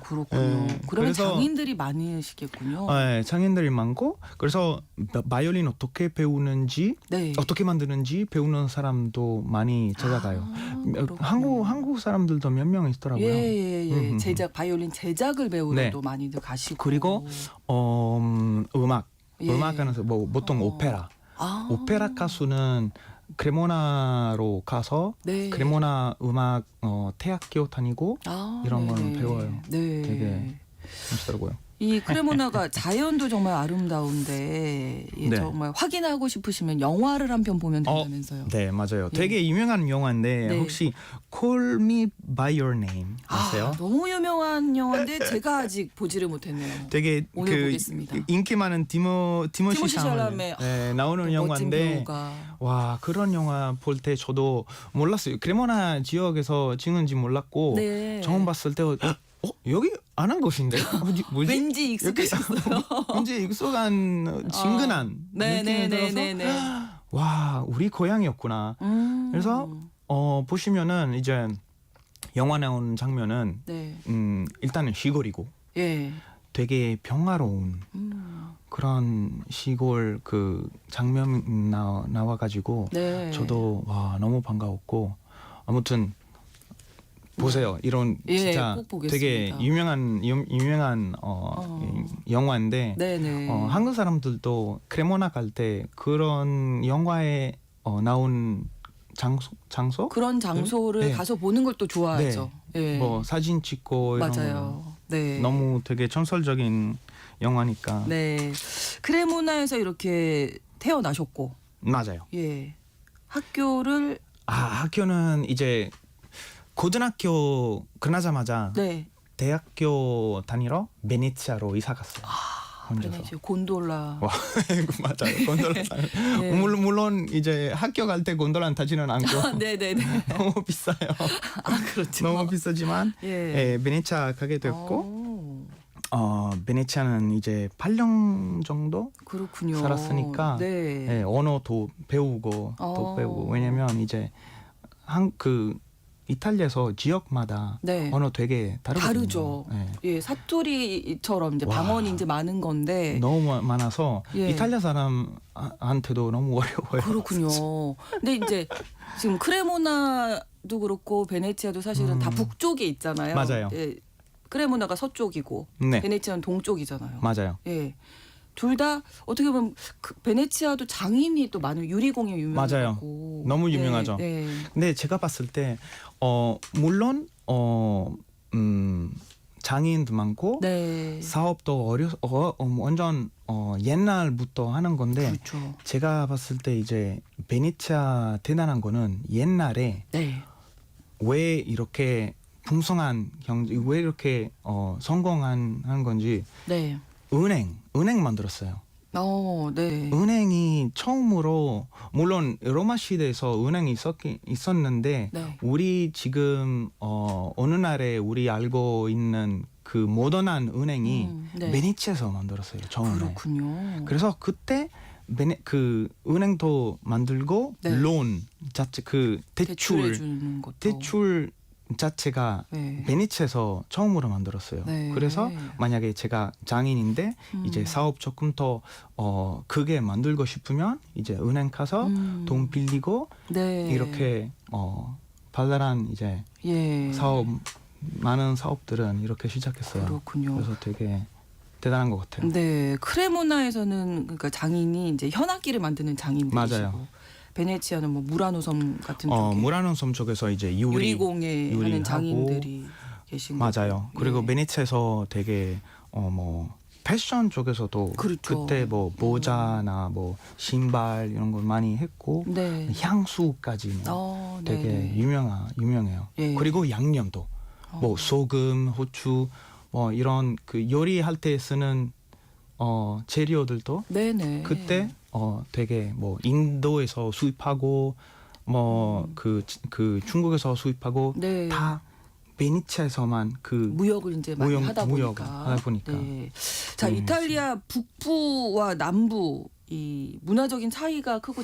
그렇군요. 네, 그러면 그래서- 장인들이 많으시겠군요. 네, 장인들이 많고 그래서 바이올린 어떻게 배우는지 네. 어떻게 만드는지 배우는 사람도 많이 찾아가요. 그렇군요. 한국 사람들도 몇 명 있더라고요. 예. 제작 바이올린 제작을 배우러도 네. 많이들 가시고. 그리고 음악 예. 하면서 보통 오페라 오페라 가수는 크레모나로 가서 네. 크레모나 음악 대학교 다니고 이런 거는 배워요. 네. 되게 재밌더라고요. 이 크레모나가 자연도 정말 아름다운데 예, 네. 정말 확인하고 싶으시면 영화를 한 편 보면 된다면서요. 네, 맞아요. 예. 되게 유명한 영화인데 네. 혹시 Call Me by Your Name 아세요? 너무 유명한 영화인데 제가 아직 보지를 못했네요. 되게 오늘 보겠습니다. 인기 많은 티모시 티모시 샬라메 샬라메. 나오는 멋진 영화인데 배우가. 와 그런 영화 볼 때 저도 몰랐어요. 크레모나 지역에서 찍은지 몰랐고 네. 처음 봤을 때 여기 안 한 곳인데 뭐지? 왠지 익숙해졌어요. 왠지 익숙한 친근한 느낌이 들어서 네네네네. 와 우리 고향이었구나. 그래서 보시면은 이제 영화 나오는 장면은 네. 일단은 시골이고 예. 되게 평화로운 그런 시골 그 장면 나와가지고 네. 저도 와 너무 반가웠고 아무튼 보세요 이런 예, 진짜 꼭 보겠습니다. 되게 유명한 영화인데 네네. 한국 사람들도 크레모나 갈 때 그런 영화에 나온 장소 그런 장소를 네. 가서 보는 걸 또 좋아하죠. 예. 뭐 사진 찍고 이런 맞아요. 네. 거 너무 되게 전설적인 영화니까 네. 크레모나에서 이렇게 태어나셨고, 맞아요. 예. 학교를 학교는 이제 고등학교 끝나자마자 네. 대학교 다니러 베네치아로 이사 갔어요. 혼자서. 베네치아 곤돌라. 와, 맞아요. 곤돌라 타요. 네. 물론 이제 학교 갈 때 곤돌라 타지는 않고 네네네. 너무 비싸요. 그렇죠. 너무 비싸지만 예. 베네치아 가게 됐고 베네치아는 이제 8년 정도 그렇군요. 살았으니까 네. 언어도 배우고 또 배우고 왜냐면 이제 그 이탈리아에서 지역마다 네. 언어 되게 다르거든요. 다르죠. 네. 예, 사투리처럼 이제 와. 방언이 이제 많은 건데. 너무 많아서 예. 이탈리아 사람한테도 너무 어려워요. 그렇군요. 근데 이제 지금 크레모나도 그렇고 베네치아도 사실은 다 북쪽에 있잖아요. 맞아요. 예, 크레모나가 서쪽이고 네, 베네치아는 동쪽이잖아요. 맞아요. 예. 둘 다 어떻게 보면 그 베네치아도 장인이 또 많은 유리공예 유명하고 너무 유명하죠. 네. 근데 제가 봤을 때 물론 장인도 많고 네. 사업도 완전 옛날부터 하는 건데 그렇죠. 제가 봤을 때 이제 베네치아 대단한 거는 옛날에 네. 왜 이렇게 풍성한 경제 왜 이렇게 성공한 건지 네. 은행 만들었어요. 네. 은행이 처음으로 물론 로마 시대에서 은행이 있었는데 네. 우리 지금 어느 날에 우리 알고 있는 그 모던한 은행이 네. 베네치아에서 만들었어요. 처음에. 그렇군요. 그래서 그때 그 은행도 만들고 네. 론 자체 그 대출해 주는 것도 대출 자체가 네. 베네치아에서 처음으로 만들었어요. 네. 그래서 만약에 제가 장인인데 이제 사업 조금 더 크게 만들고 싶으면 이제 은행 가서 돈 빌리고 네. 이렇게 발랄한 이제 예. 사업 많은 사업들은 이렇게 시작했어요. 그렇군요. 그래서 되게 대단한 것 같아요. 네, 크레모나에서는 그러니까 장인이 이제 현악기를 만드는 장인들이시고 맞아요. 베네치아는 뭐 무라노 섬 같은 쪽에 무라노 섬 쪽에서 이제 유리공예 유리하고 하는 장인들이 계신 거죠. 맞아요. 그리고 네. 베네치아에서 되게 뭐 패션 쪽에서도 그렇죠. 그때 뭐 모자나 뭐 신발 이런 걸 많이 했고 네. 향수까지 되게 네네. 유명해요. 예. 그리고 양념도 뭐 소금, 후추 뭐 이런 그 요리할 때 쓰는 재료들도 네네. 그때 되게 뭐 인도에서 수입하고 뭐 그 중국에서 수입하고 네. 다 베네치아에서만 그 무역을 이제 많이 하다 보니까. 네. 자, 이탈리아 북부와 남부 이 문화적인 차이가 크고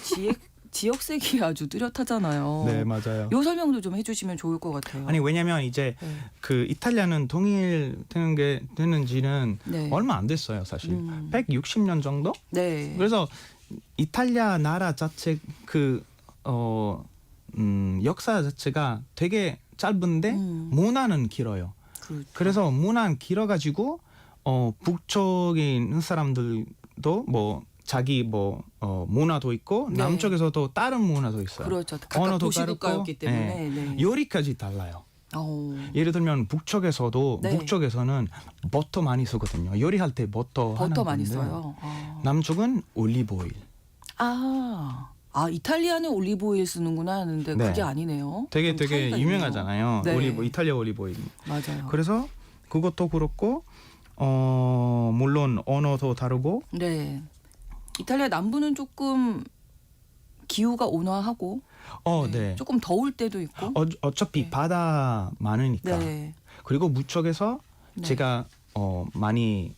지역색이 아주 뚜렷하잖아요. 네, 맞아요. 요 설명도 좀 해주시면 좋을 것 같아요. 아니 왜냐면 이제 네. 그 이탈리아는 통일되는지는 네. 얼마 안 됐어요, 사실. 160년 정도? 네. 그래서 이탈리아 나라 자체 그 역사 자체가 되게 짧은데 문화는 길어요. 그렇죠. 그래서 문화는 길어가지고 북쪽에 있는 사람들도 뭐 자기 뭐 문화도 있고 네. 남쪽에서도 다른 문화도 있어요. 그렇죠. 각각 언어도 도시국가였기 다르고, 때문에. 네. 요리까지 달라요. 어. 예를 들면 북쪽에서도 네. 북쪽에서는 버터 많이 쓰거든요. 요리할 때 버터 하는 많이 건데 써요. 남쪽은 올리브 오일. 이탈리아는 올리브 오일 쓰는구나 하는데 네. 그게 아니네요. 되게 좀 차이가 유명하잖아요. 있네요. 네. 이탈리아 올리브 오일. 맞아요. 그래서 그것도 그렇고 물론 언어도 다르고 네. 이탈리아 남부는 조금 기후가 온화하고 네. 조금 더울 때도 있고. 어차피 네. 바다 많으니까. 네. 그리고 북쪽에서 네. 제가 많이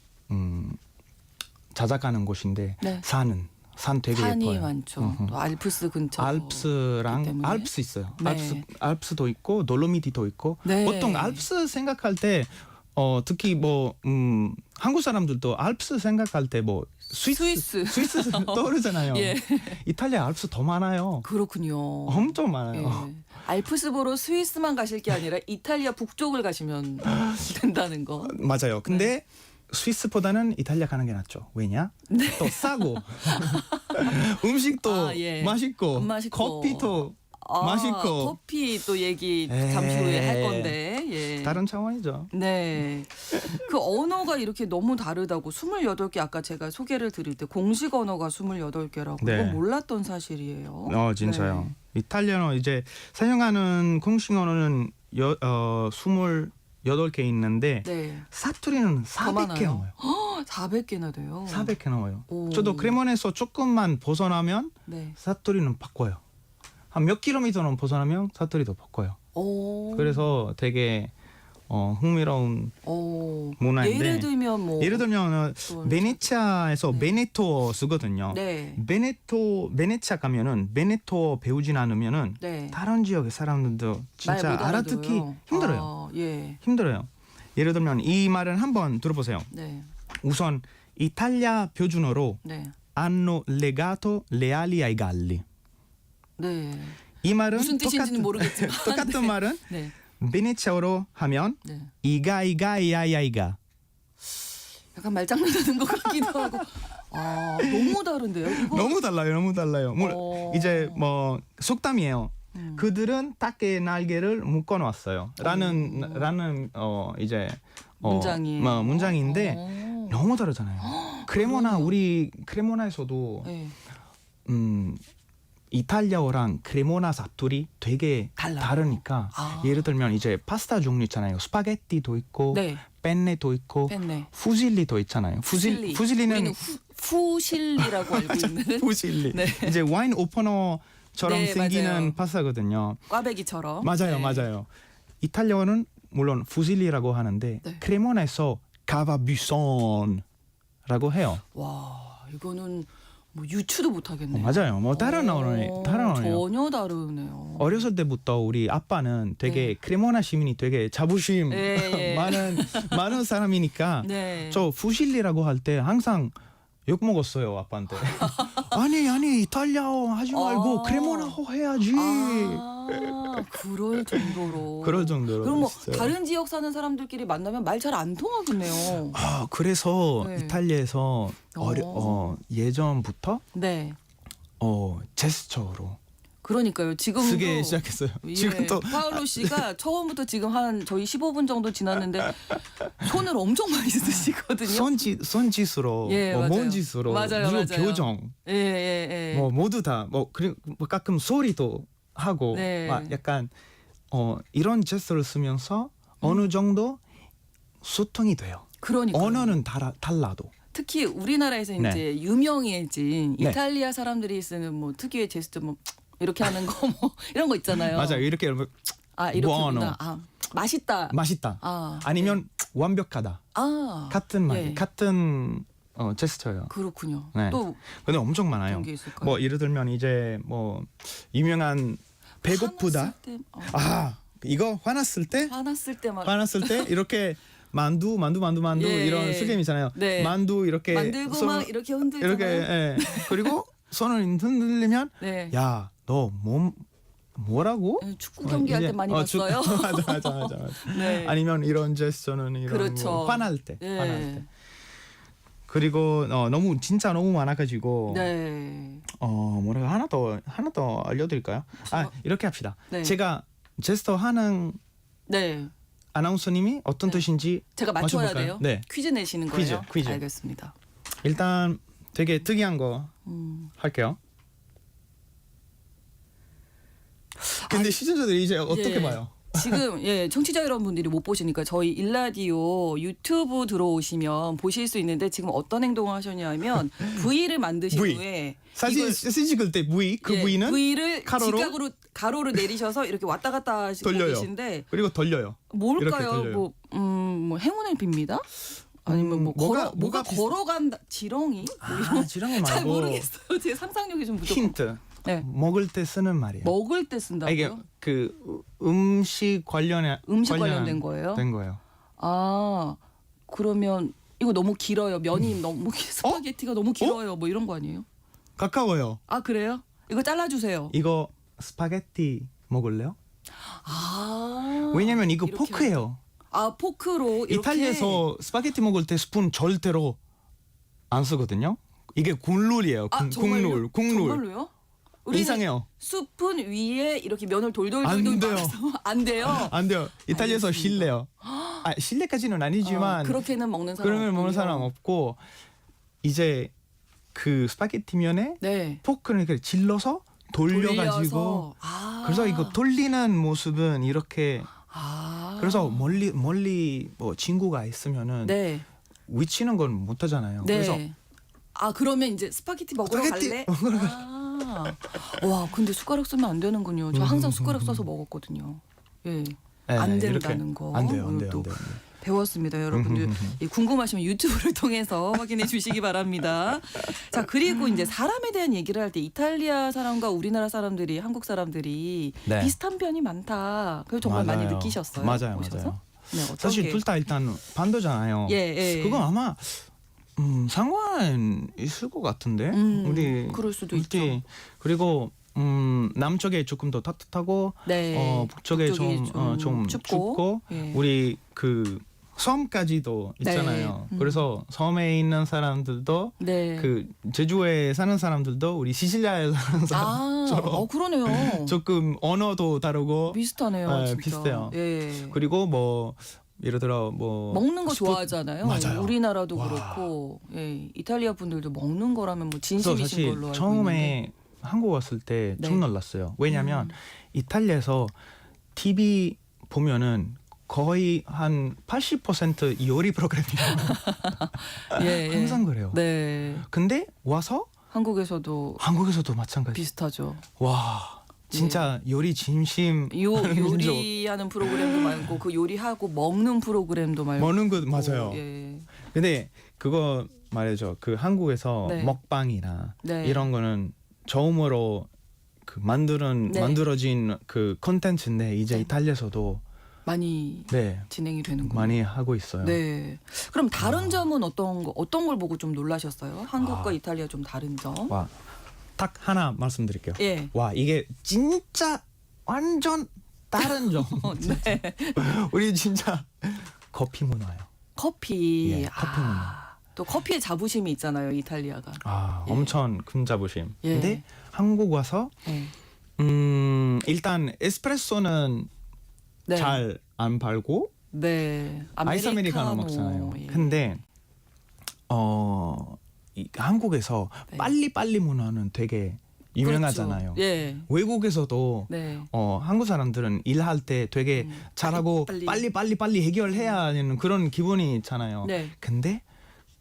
찾아가는 곳인데 네. 산 되게 산이 예뻐요. 많죠. 또 알프스 근처. 알프스랑 때문에. 알프스 있어요. 네. 알프스도 있고 돌로미티도 있고 네. 보통 알프스 생각할 때 특히 뭐 한국 사람들도 알프스 생각할 때 뭐 스위스 떠오르잖아요. 예. 이탈리아 알프스 더 많아요. 그렇군요. 엄청 많아요. 예. 알프스 보러 스위스만 가실 게 아니라 이탈리아 북쪽을 가시면 된다는 거. 맞아요. 근데 스위스보다는 이탈리아 가는 게 낫죠. 왜냐? 또 싸고 음식도 예. 맛있고 커피도 맛있고 커피 또 얘기 잠시 후에 할 건데. 예. 다른 차원이죠. 네. 그 언어가 이렇게 너무 다르다고 28개 아까 제가 소개를 드릴 때 공식 언어가 28개라고 네. 그건 몰랐던 사실이에요. 진짜요. 네. 이탈리아어 이제 사용하는 공식 언어는 28개 있는데 네. 사투리는 더 400개 많아요. 넘어요. 400개나 돼요. 400개 넘어요. 오. 저도 크레몬에서 조금만 벗어나면 네. 사투리는 바꿔요. 한 몇 킬로미터는 벗어나면 사투리도 바꿔요. 오. 그래서 되게 흥미로운 문화인데 예를 들면 뭐 예를 들면 베네치아에서 네. 베네토어 쓰거든요. 네. 베네치아 가면은 베네토어 배우진 않으면은 네. 다른 지역의 사람들도 진짜 말 못 알아듣기 알아들어요. 힘들어요. 예. 힘들어요. 예를 들면 이 말은 한번 들어보세요. 네. 우선 이탈리아 표준어로 네. hanno legato le ali ai galli. 네. 이 말은 무슨 뜻인지는 모르겠지만 똑같은 말은 네. 베네치아어로 하면 네. 이가 야야이가. 약간 말장난하는 것 같기도 하고 아, 너무 다른데요? 이거 너무 달라요, 너무 달라요. 이제 뭐 속담이에요. 그들은 닭의 날개를 묶어놨어요. 라는 이제 문장이에요. 문장인데 너무 다르잖아요. 크레모나 우리 크레모나에서도 네. 이탈리아어랑 크레모나 사투리 되게 달라요. 다르니까 예를 들면 이제 파스타 종류 있잖아요. 스파게티도 있고 네. 펜네도 있고 펜네. fusilli도 있잖아요. 우리는 fusilli는 후실리라고 알고 있는 fusilli. 네. 이제 와인 오퍼너처럼 네, 생기는 맞아요. 파스타거든요. 꽈배기처럼. 맞아요, 네. 맞아요. 이탈리아어는 물론 fusilli라고 하는데 네. 크레모나에서 카바뷰손라고 해요. 와, 이거는 뭐 유추도 못 하겠네요. 맞아요. 뭐 다른 언어예요. 전혀 다르네요. 어렸을 때부터 우리 아빠는 되게 네. 크레모나 시민이 되게 자부심 예, 예. 많은 사람이니까 네. 저 fusilli라고 할 때 항상 욕 먹었어요 아빠한테. 아니 이탈리아어 하지 말고 크레모나어 해야지. 그럴 정도로. 그럴 정도로. 그럼 뭐 진짜. 다른 지역 사는 사람들끼리 만나면 말 잘 안 통하겠네요. 그래서 네. 이탈리아에서 예전부터 네. 제스처로 그러니까요. 지금도 쓰기 시작했어요. 예, 지금도 파울로 씨가 처음부터 지금 한 저희 15분 정도 지났는데 손을 엄청 많이 쓰시거든요. 손짓으로 예, 뭐 맞아요. 몸짓으로 맞아요, 그리고 맞아요. 표정 예. 뭐 모두 다 그리고 뭐 가끔 소리도 하고 네. 막 약간 이런 제스처를 쓰면서 어느 정도 소통이 돼요. 그러니까 언어는 달라도. 특히 우리나라에서 네. 이제 유명해진 네. 이탈리아 사람들이 쓰는 뭐 특유의 제스처 뭐 이렇게 하는 거 뭐 이런 거 있잖아요. 맞아요. 이렇게 이렇게구나. buono. 맛있다. 맛있다. 아니면 완벽하다. 같은 말, 예. 같은 제스처예요. 그렇군요. 네. 또 근데 엄청 많아요. 어떤 게 있을까요? 뭐 예를 들면 이제 뭐 유명한 배고프다. 화났을 때, 이거 화났을 때 화났을 때 이렇게 만두 예, 이런 예. 스게임이잖아요. 네. 만두 이렇게 만들고 막 이렇게 흔들잖아요. 이렇게 그리고 손을 흔들리면 네. 야 너 뭐라고? 축구 경기할 때 많이 봤어요. 맞아. 네. 아니면 이런 제스처는 이런 그렇죠. 뭐 화날 때. 네. 그리고 진짜 너무 많아가지고 네. 뭐라고 하나 더 알려드릴까요? 이렇게 합시다. 네. 제가 제스처 하는 네. 아나운서님이 어떤 뜻인지 제가 맞춰야 맞춰볼까요? 돼요? 네. 퀴즈 내시는 거예요? 퀴즈. 알겠습니다. 일단 되게 특이한 거 할게요. 근데 시청자들이 이제 어떻게 예. 봐요? 지금 청취자 여러분들이 못 보시니까 저희 일라디오 유튜브 들어오시면 보실 수 있는데 지금 어떤 행동을 하셨냐면 V를 만드신 V. 후에 사진 찍을 때 V는 V를 가로로? 가로로 내리셔서 이렇게 왔다 갔다 하시고 돌려요. 계신데 그리고 돌려요. 이렇게 뭘까요? 돌려요. 뭐 행운을 빕니다? 아니면 뭐 뭐가 걸어간다 지렁이? 지렁이 잘 말고 모르겠어요. 제 상상력이 좀 부족해요. 힌트. 네. 먹을 때 쓰는 말이에요. 먹을 때 쓴다고요? 이게 그 음식 관련된 거예요? 된 거예요. 그러면 이거 너무 길어요. 면이 너무 스파게티가 너무 길어요. 뭐 이런 거 아니에요? 가까워요. 그래요? 이거 잘라주세요. 이거 스파게티 먹을래요? 아. 왜냐면 이거 이렇게 포크예요. 포크로 이렇게. 이탈리아에서 스파게티 먹을 때 스푼 절대로 안 쓰거든요. 이게 국룰이에요. 정말요? 국룰. 정말로요? 우리는 이상해요. 스푼 위에 이렇게 면을 돌돌돌돌 안 돼요. 말아서 안 돼요. 안 돼요. 이탈리아에서 알겠습니다. 실례요. 실례까지는 아니지만 그렇게는 먹는 사람 그러면 먹는 사람 없고 이제 그 스파게티 면에 네. 포크를 이렇게 질러서 돌려가지고 그래서 이거 돌리는 모습은 이렇게 그래서 멀리 뭐 친구가 있으면은 네. 위치는 건 못하잖아요. 네. 그래서 그러면 이제 스파게티 먹으러 갈래? 와, 근데 숟가락 쓰면 안 되는군요. 저 항상 숟가락 써서 먹었거든요. 예. 안 된다는 거. 안 돼요. 오늘 또 배웠습니다, 여러분들. 궁금하시면 유튜브를 통해서 확인해 주시기 바랍니다. 자, 그리고 이제 사람에 대한 얘기를 할 때 이탈리아 사람과 우리나라 사람들이 한국 사람들이 네. 비슷한 편이 많다. 그걸 정말 많이 맞아요. 느끼셨어요? 맞아요. 오셔서? 네, 사실 둘 다 일단 반도잖아요. 예. 그건 아마 상관 있을 것 같은데 우리 그럴 수도 우리 있죠. 그리고 남쪽에 조금 더 따뜻하고 네. 북쪽에 북쪽이 좀 춥고 예. 우리 그 섬까지도 있잖아요. 네. 그래서 섬에 있는 사람들도 네. 그 제주에 사는 사람들도 우리 시칠리아에 사는 사람처럼 그러네요. 조금 언어도 다르고 비슷하네요. 네, 진짜. 비슷해요. 예. 그리고 뭐 예를 들어 뭐 먹는 거 스포- 좋아하잖아요. 맞아요. 우리나라도 와. 그렇고 예, 이탈리아 분들도 먹는 거라면 뭐 그래서 진심이신 사실 걸로 알고 처음에 있는데. 한국 왔을 때 좀 네. 놀랐어요. 왜냐하면 이탈리아에서 TV 보면은 거의 한 80% 요리 프로그램이에요. 예, 예. 항상 그래요. 네. 근데 와서 한국에서도 한국에서도 마찬가지. 비슷하죠. 와 진짜 요리 진심 요리하는 프로그램도 많고 그 요리하고 먹는 프로그램도 많고. 먹는 것 맞아요. 예. 근데 그거 말이죠. 그 한국에서 네. 먹방이나 네. 이런 거는 처음으로 그 네. 만들어진 그 콘텐츠인데 이제 네. 이탈리아에서도 많이 네 진행이 되는군요. 많이 하고 있어요. 네. 그럼 다른 점은 어떤 걸 보고 좀 놀라셨어요? 한국과 아. 이탈리아 좀 다른 점? 와, 딱 하나 말씀드릴게요. 예. 와 이게 진짜 완전 다른 점. 네. 우리 진짜 커피 문화예요. 커피. 예, 커피 또 커피에 자부심이 있잖아요, 이탈리아가. 예. 엄청 큰 자부심. 예. 근데 한국 와서 예. 일단 에스프레소는 네. 잘 안 팔고 네. 아이스 아메리카노 먹잖아요. 예. 근데 한국에서 네. 빨리 문화는 되게 유명하잖아요. 그렇죠. 예. 외국에서도 네. 한국 사람들은 일할 때 되게 잘하고 빨리 해결해야 하는 그런 기분이 있잖아요. 네. 근데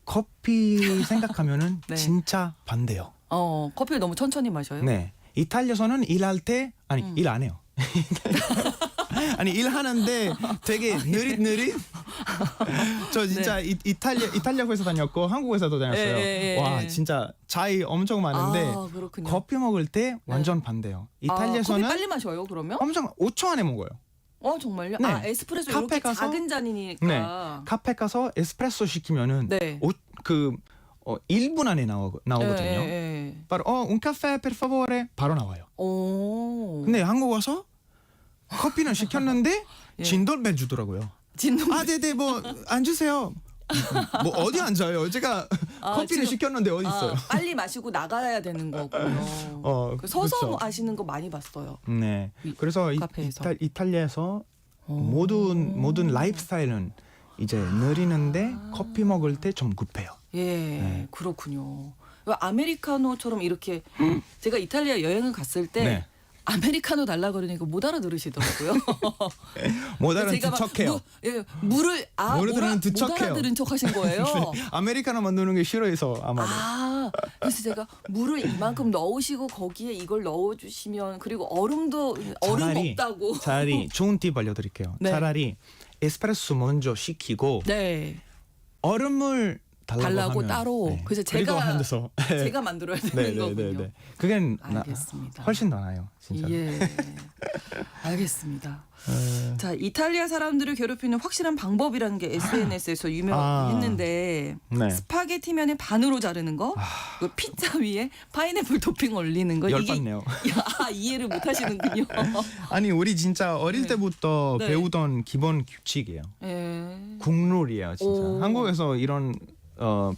커피 생각하면은 네. 진짜 반대요. 커피를 너무 천천히 마셔요? 네. 이탈리아에서는 일할 때 일 안 해요. 아니 일하는데 되게 느릿 저 진짜 네. 이탈리아 회사 다녔고 한국 회사도 다녔어요. 예. 와 진짜 차이 엄청 많은데 그렇군요. 커피 먹을 때 완전 반대요. 이탈리아에서는 커피 빨리 마셔요, 그러면? 엄청 5초 안에 먹어요. 정말요? 네. 에스프레소 카페 이렇게 가서- 작은 잔이니까. 네. 카페 가서 에스프레소 시키면은 네. 1분 안에 나오거든요. 예. 바로 un caffè per favore 바로 나와요. 오. 근데 한국 와서 커피는 시켰는데 예. 진돌맨 주더라고요. 진동. 네네 뭐 앉으세요. 뭐 어디 앉아요? 제가 커피를 지금- 시켰는데 어디 있어요? 빨리 마시고 나가야 되는 거군요. 서서 그렇죠. 마시는 거 많이 봤어요. 네. 그래서 카페에서. 이탈리아에서 모든 라이프 스타일은 이제 느리는데 커피 먹을 때 좀 급해요. 예, 그렇군요. 아메리카노처럼 이렇게 제가 이탈리아 여행을 갔을 때 네. 아메리카노 달라 그러니까 못 알아들으시더라고요. 못 알아듣는 제가 막 척해요. 물을 못 알아들은 척 못 해요. 알아들은 척 하신 거예요. 아메리카노 만드는 게 싫어해서 아마도. 그래서 제가 물을 이만큼 넣으시고 거기에 이걸 넣어주시면 그리고 얼음도 얼음 없다고. 차라리 좋은 팁 알려드릴게요. 네. 차라리 에스프레소 먼저 시키고 네, 얼음을 달라고 하면, 따로. 네. 그래서 그리고 제가 앉아서 제가 만들어야 되는 거군요. 그게 알겠습니다. 훨씬 더 나아요, 진짜. 예, 알겠습니다. 자, 이탈리아 사람들을 괴롭히는 확실한 방법이라는 게 SNS에서 유명했는데 네. 스파게티면에 반으로 자르는 거, 그리고 피자 위에 파인애플 토핑 올리는 거. 열받네요. 이해를 못 하시는군요. 아니 우리 진짜 어릴 네. 때부터 네. 배우던 기본 규칙이에요. 예. 국룰이에요, 진짜. 오. 한국에서 이런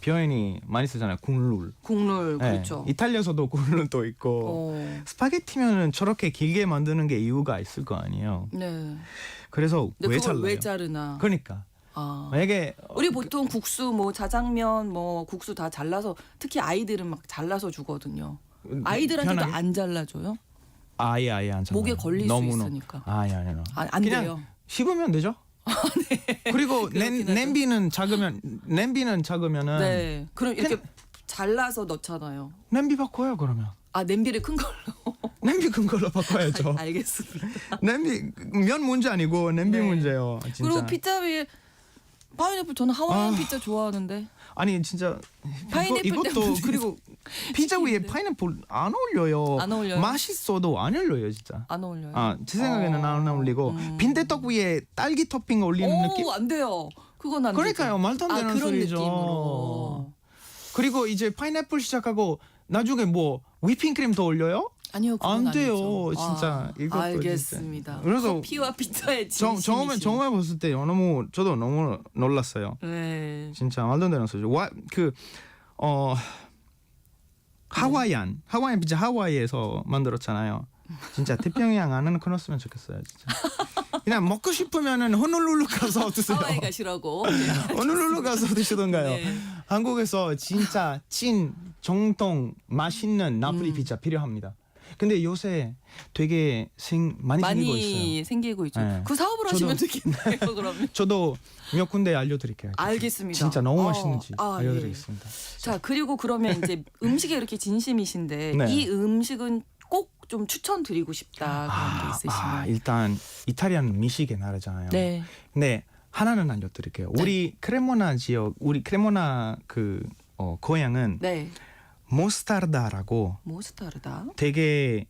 표현이 많이 쓰잖아요. 국룰. 국룰 네. 그렇죠. 이탈리아에서도 국룰도 있고. 스파게티면은 저렇게 길게 만드는 게 이유가 있을 거 아니에요. 네. 그래서 근데 왜 그걸 잘라요? 왜 자르나? 그러니까 만약에 우리 보통 국수 뭐 자장면 뭐 국수 다 잘라서 특히 아이들은 막 잘라서 주거든요. 아이들한테도 편하게? 안 잘라줘요? 아예 안 잘라요. 목에 걸릴 수 있으니까. 아니. 안 그냥 돼요. 씹으면 되죠. 그리고 그렇긴 하죠. 냄비는 작으면은 네. 그럼 이렇게 잘라서 넣잖아요. 냄비 바꿔요 그러면. 냄비를 큰 걸로. 냄비 큰 걸로 바꿔야죠. 알겠습니다. 냄비 면 문제 아니고 냄비 네. 문제예요. 진짜. 그리고 피자 위에 파인애플 저는 하와이안 피자 좋아하는데. 아니 진짜 파인애플 이것도 때문에 그리고 피자 위에 파인애플 안 어울려요. 안 어울려요? 맛있어도 안 어울려요 진짜. 안 어울려요. 제 생각에는 안 어울리고 빈대떡 위에 딸기 토핑 올리는 느낌. 안 돼요. 그건 안 그러니까요. 되죠. 말도 안 되는 그런 소리죠. 느낌으로. 그리고 이제 파인애플 시작하고 나중에 뭐 위핑크림 더 올려요? 아니요, 그건 안 돼요. 아니죠. 진짜 이것도 알겠습니다. 진짜. 그래서 커피와 피자의 진심이신. 처음에 봤을 때 저도 너무 놀랐어요. 네. 진짜 말도 안 되는 소리. 하와이안 피자 하와이에서 만들었잖아요. 진짜 태평양 안 하는 거 넣었으면 좋겠어요. 진짜. 그냥 먹고 싶으면은 호놀룰루 가서 드세요. 하와이 가시라고. 호놀룰루 가서 드시던가요. 네. 한국에서 진짜 찐 정통 맛있는 나폴리 피자 필요합니다. 근데 요새 되게 많이 생기고 있어요. 많이 생기고 있죠. 네. 그 사업을 하시면 되겠네요. 그러면. 저도 몇 군데 알려드릴게요. 알겠습니다. 진짜 너무 맛있는지 예. 알려드리겠습니다. 자, 그리고 그러면 이제 음식에 이렇게 진심이신데 네. 이 음식은 꼭 좀 추천드리고 싶다 그런 게 있으시면. 일단 이탈리아는 미식의 나라잖아요. 네. 네, 하나는 알려드릴게요. 우리 크레모나 지역, 우리 크레모나 고향은 네. 모스타르다라고 모스타르다. 되게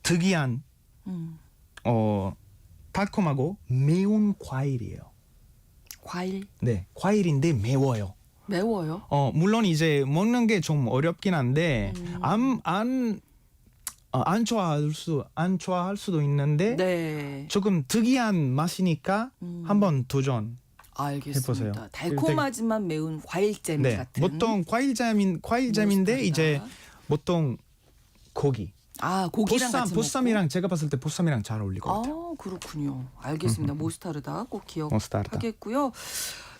특이한 음. 달콤하고 매운 과일이에요. 과일 네, 과일인데 매워요. 매워요. 물론 이제 먹는 게 좀 어렵긴 한데 안 좋아할 수도 있는데 네. 조금 특이한 맛이니까 한번 도전. 알겠습니다. 해보세요. 달콤하지만 매운 과일잼 네, 같은. 보통 과일잼인데 모스타르다. 이제 보통 고기. 고기랑 같이 보쌈이랑 제가 봤을 때 보쌈이랑 잘 어울릴 것 같아요. 먹고. 그렇군요. 알겠습니다. 모스타르다 꼭 모스타르다. 기억하겠고요.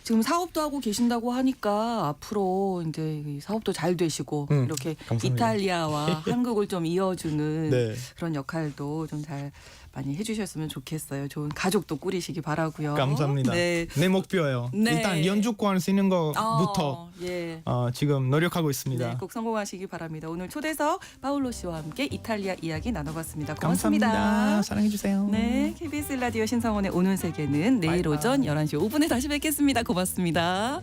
지금 사업도 하고 계신다고 하니까 앞으로 이제 이 사업도 잘 되시고 이렇게 감사합니다. 이탈리아와 한국을 좀 이어주는 네. 그런 역할도 좀 잘 많이 해주셨으면 좋겠어요. 좋은 가족도 꾸리시기 바라고요. 감사합니다. 네. 내 목표예요. 네. 일단 연주권 쓰는 거부터 예. 지금 노력하고 있습니다. 네, 꼭 성공하시기 바랍니다. 오늘 초대석 파울로 씨와 함께 이탈리아 이야기 나눠봤습니다. 고맙습니다. 감사합니다. 사랑해 주세요. 네, KBS 라디오 신성원의 오는 세계는 내일 오전 11시 5분에 다시 뵙겠습니다. 고맙습니다.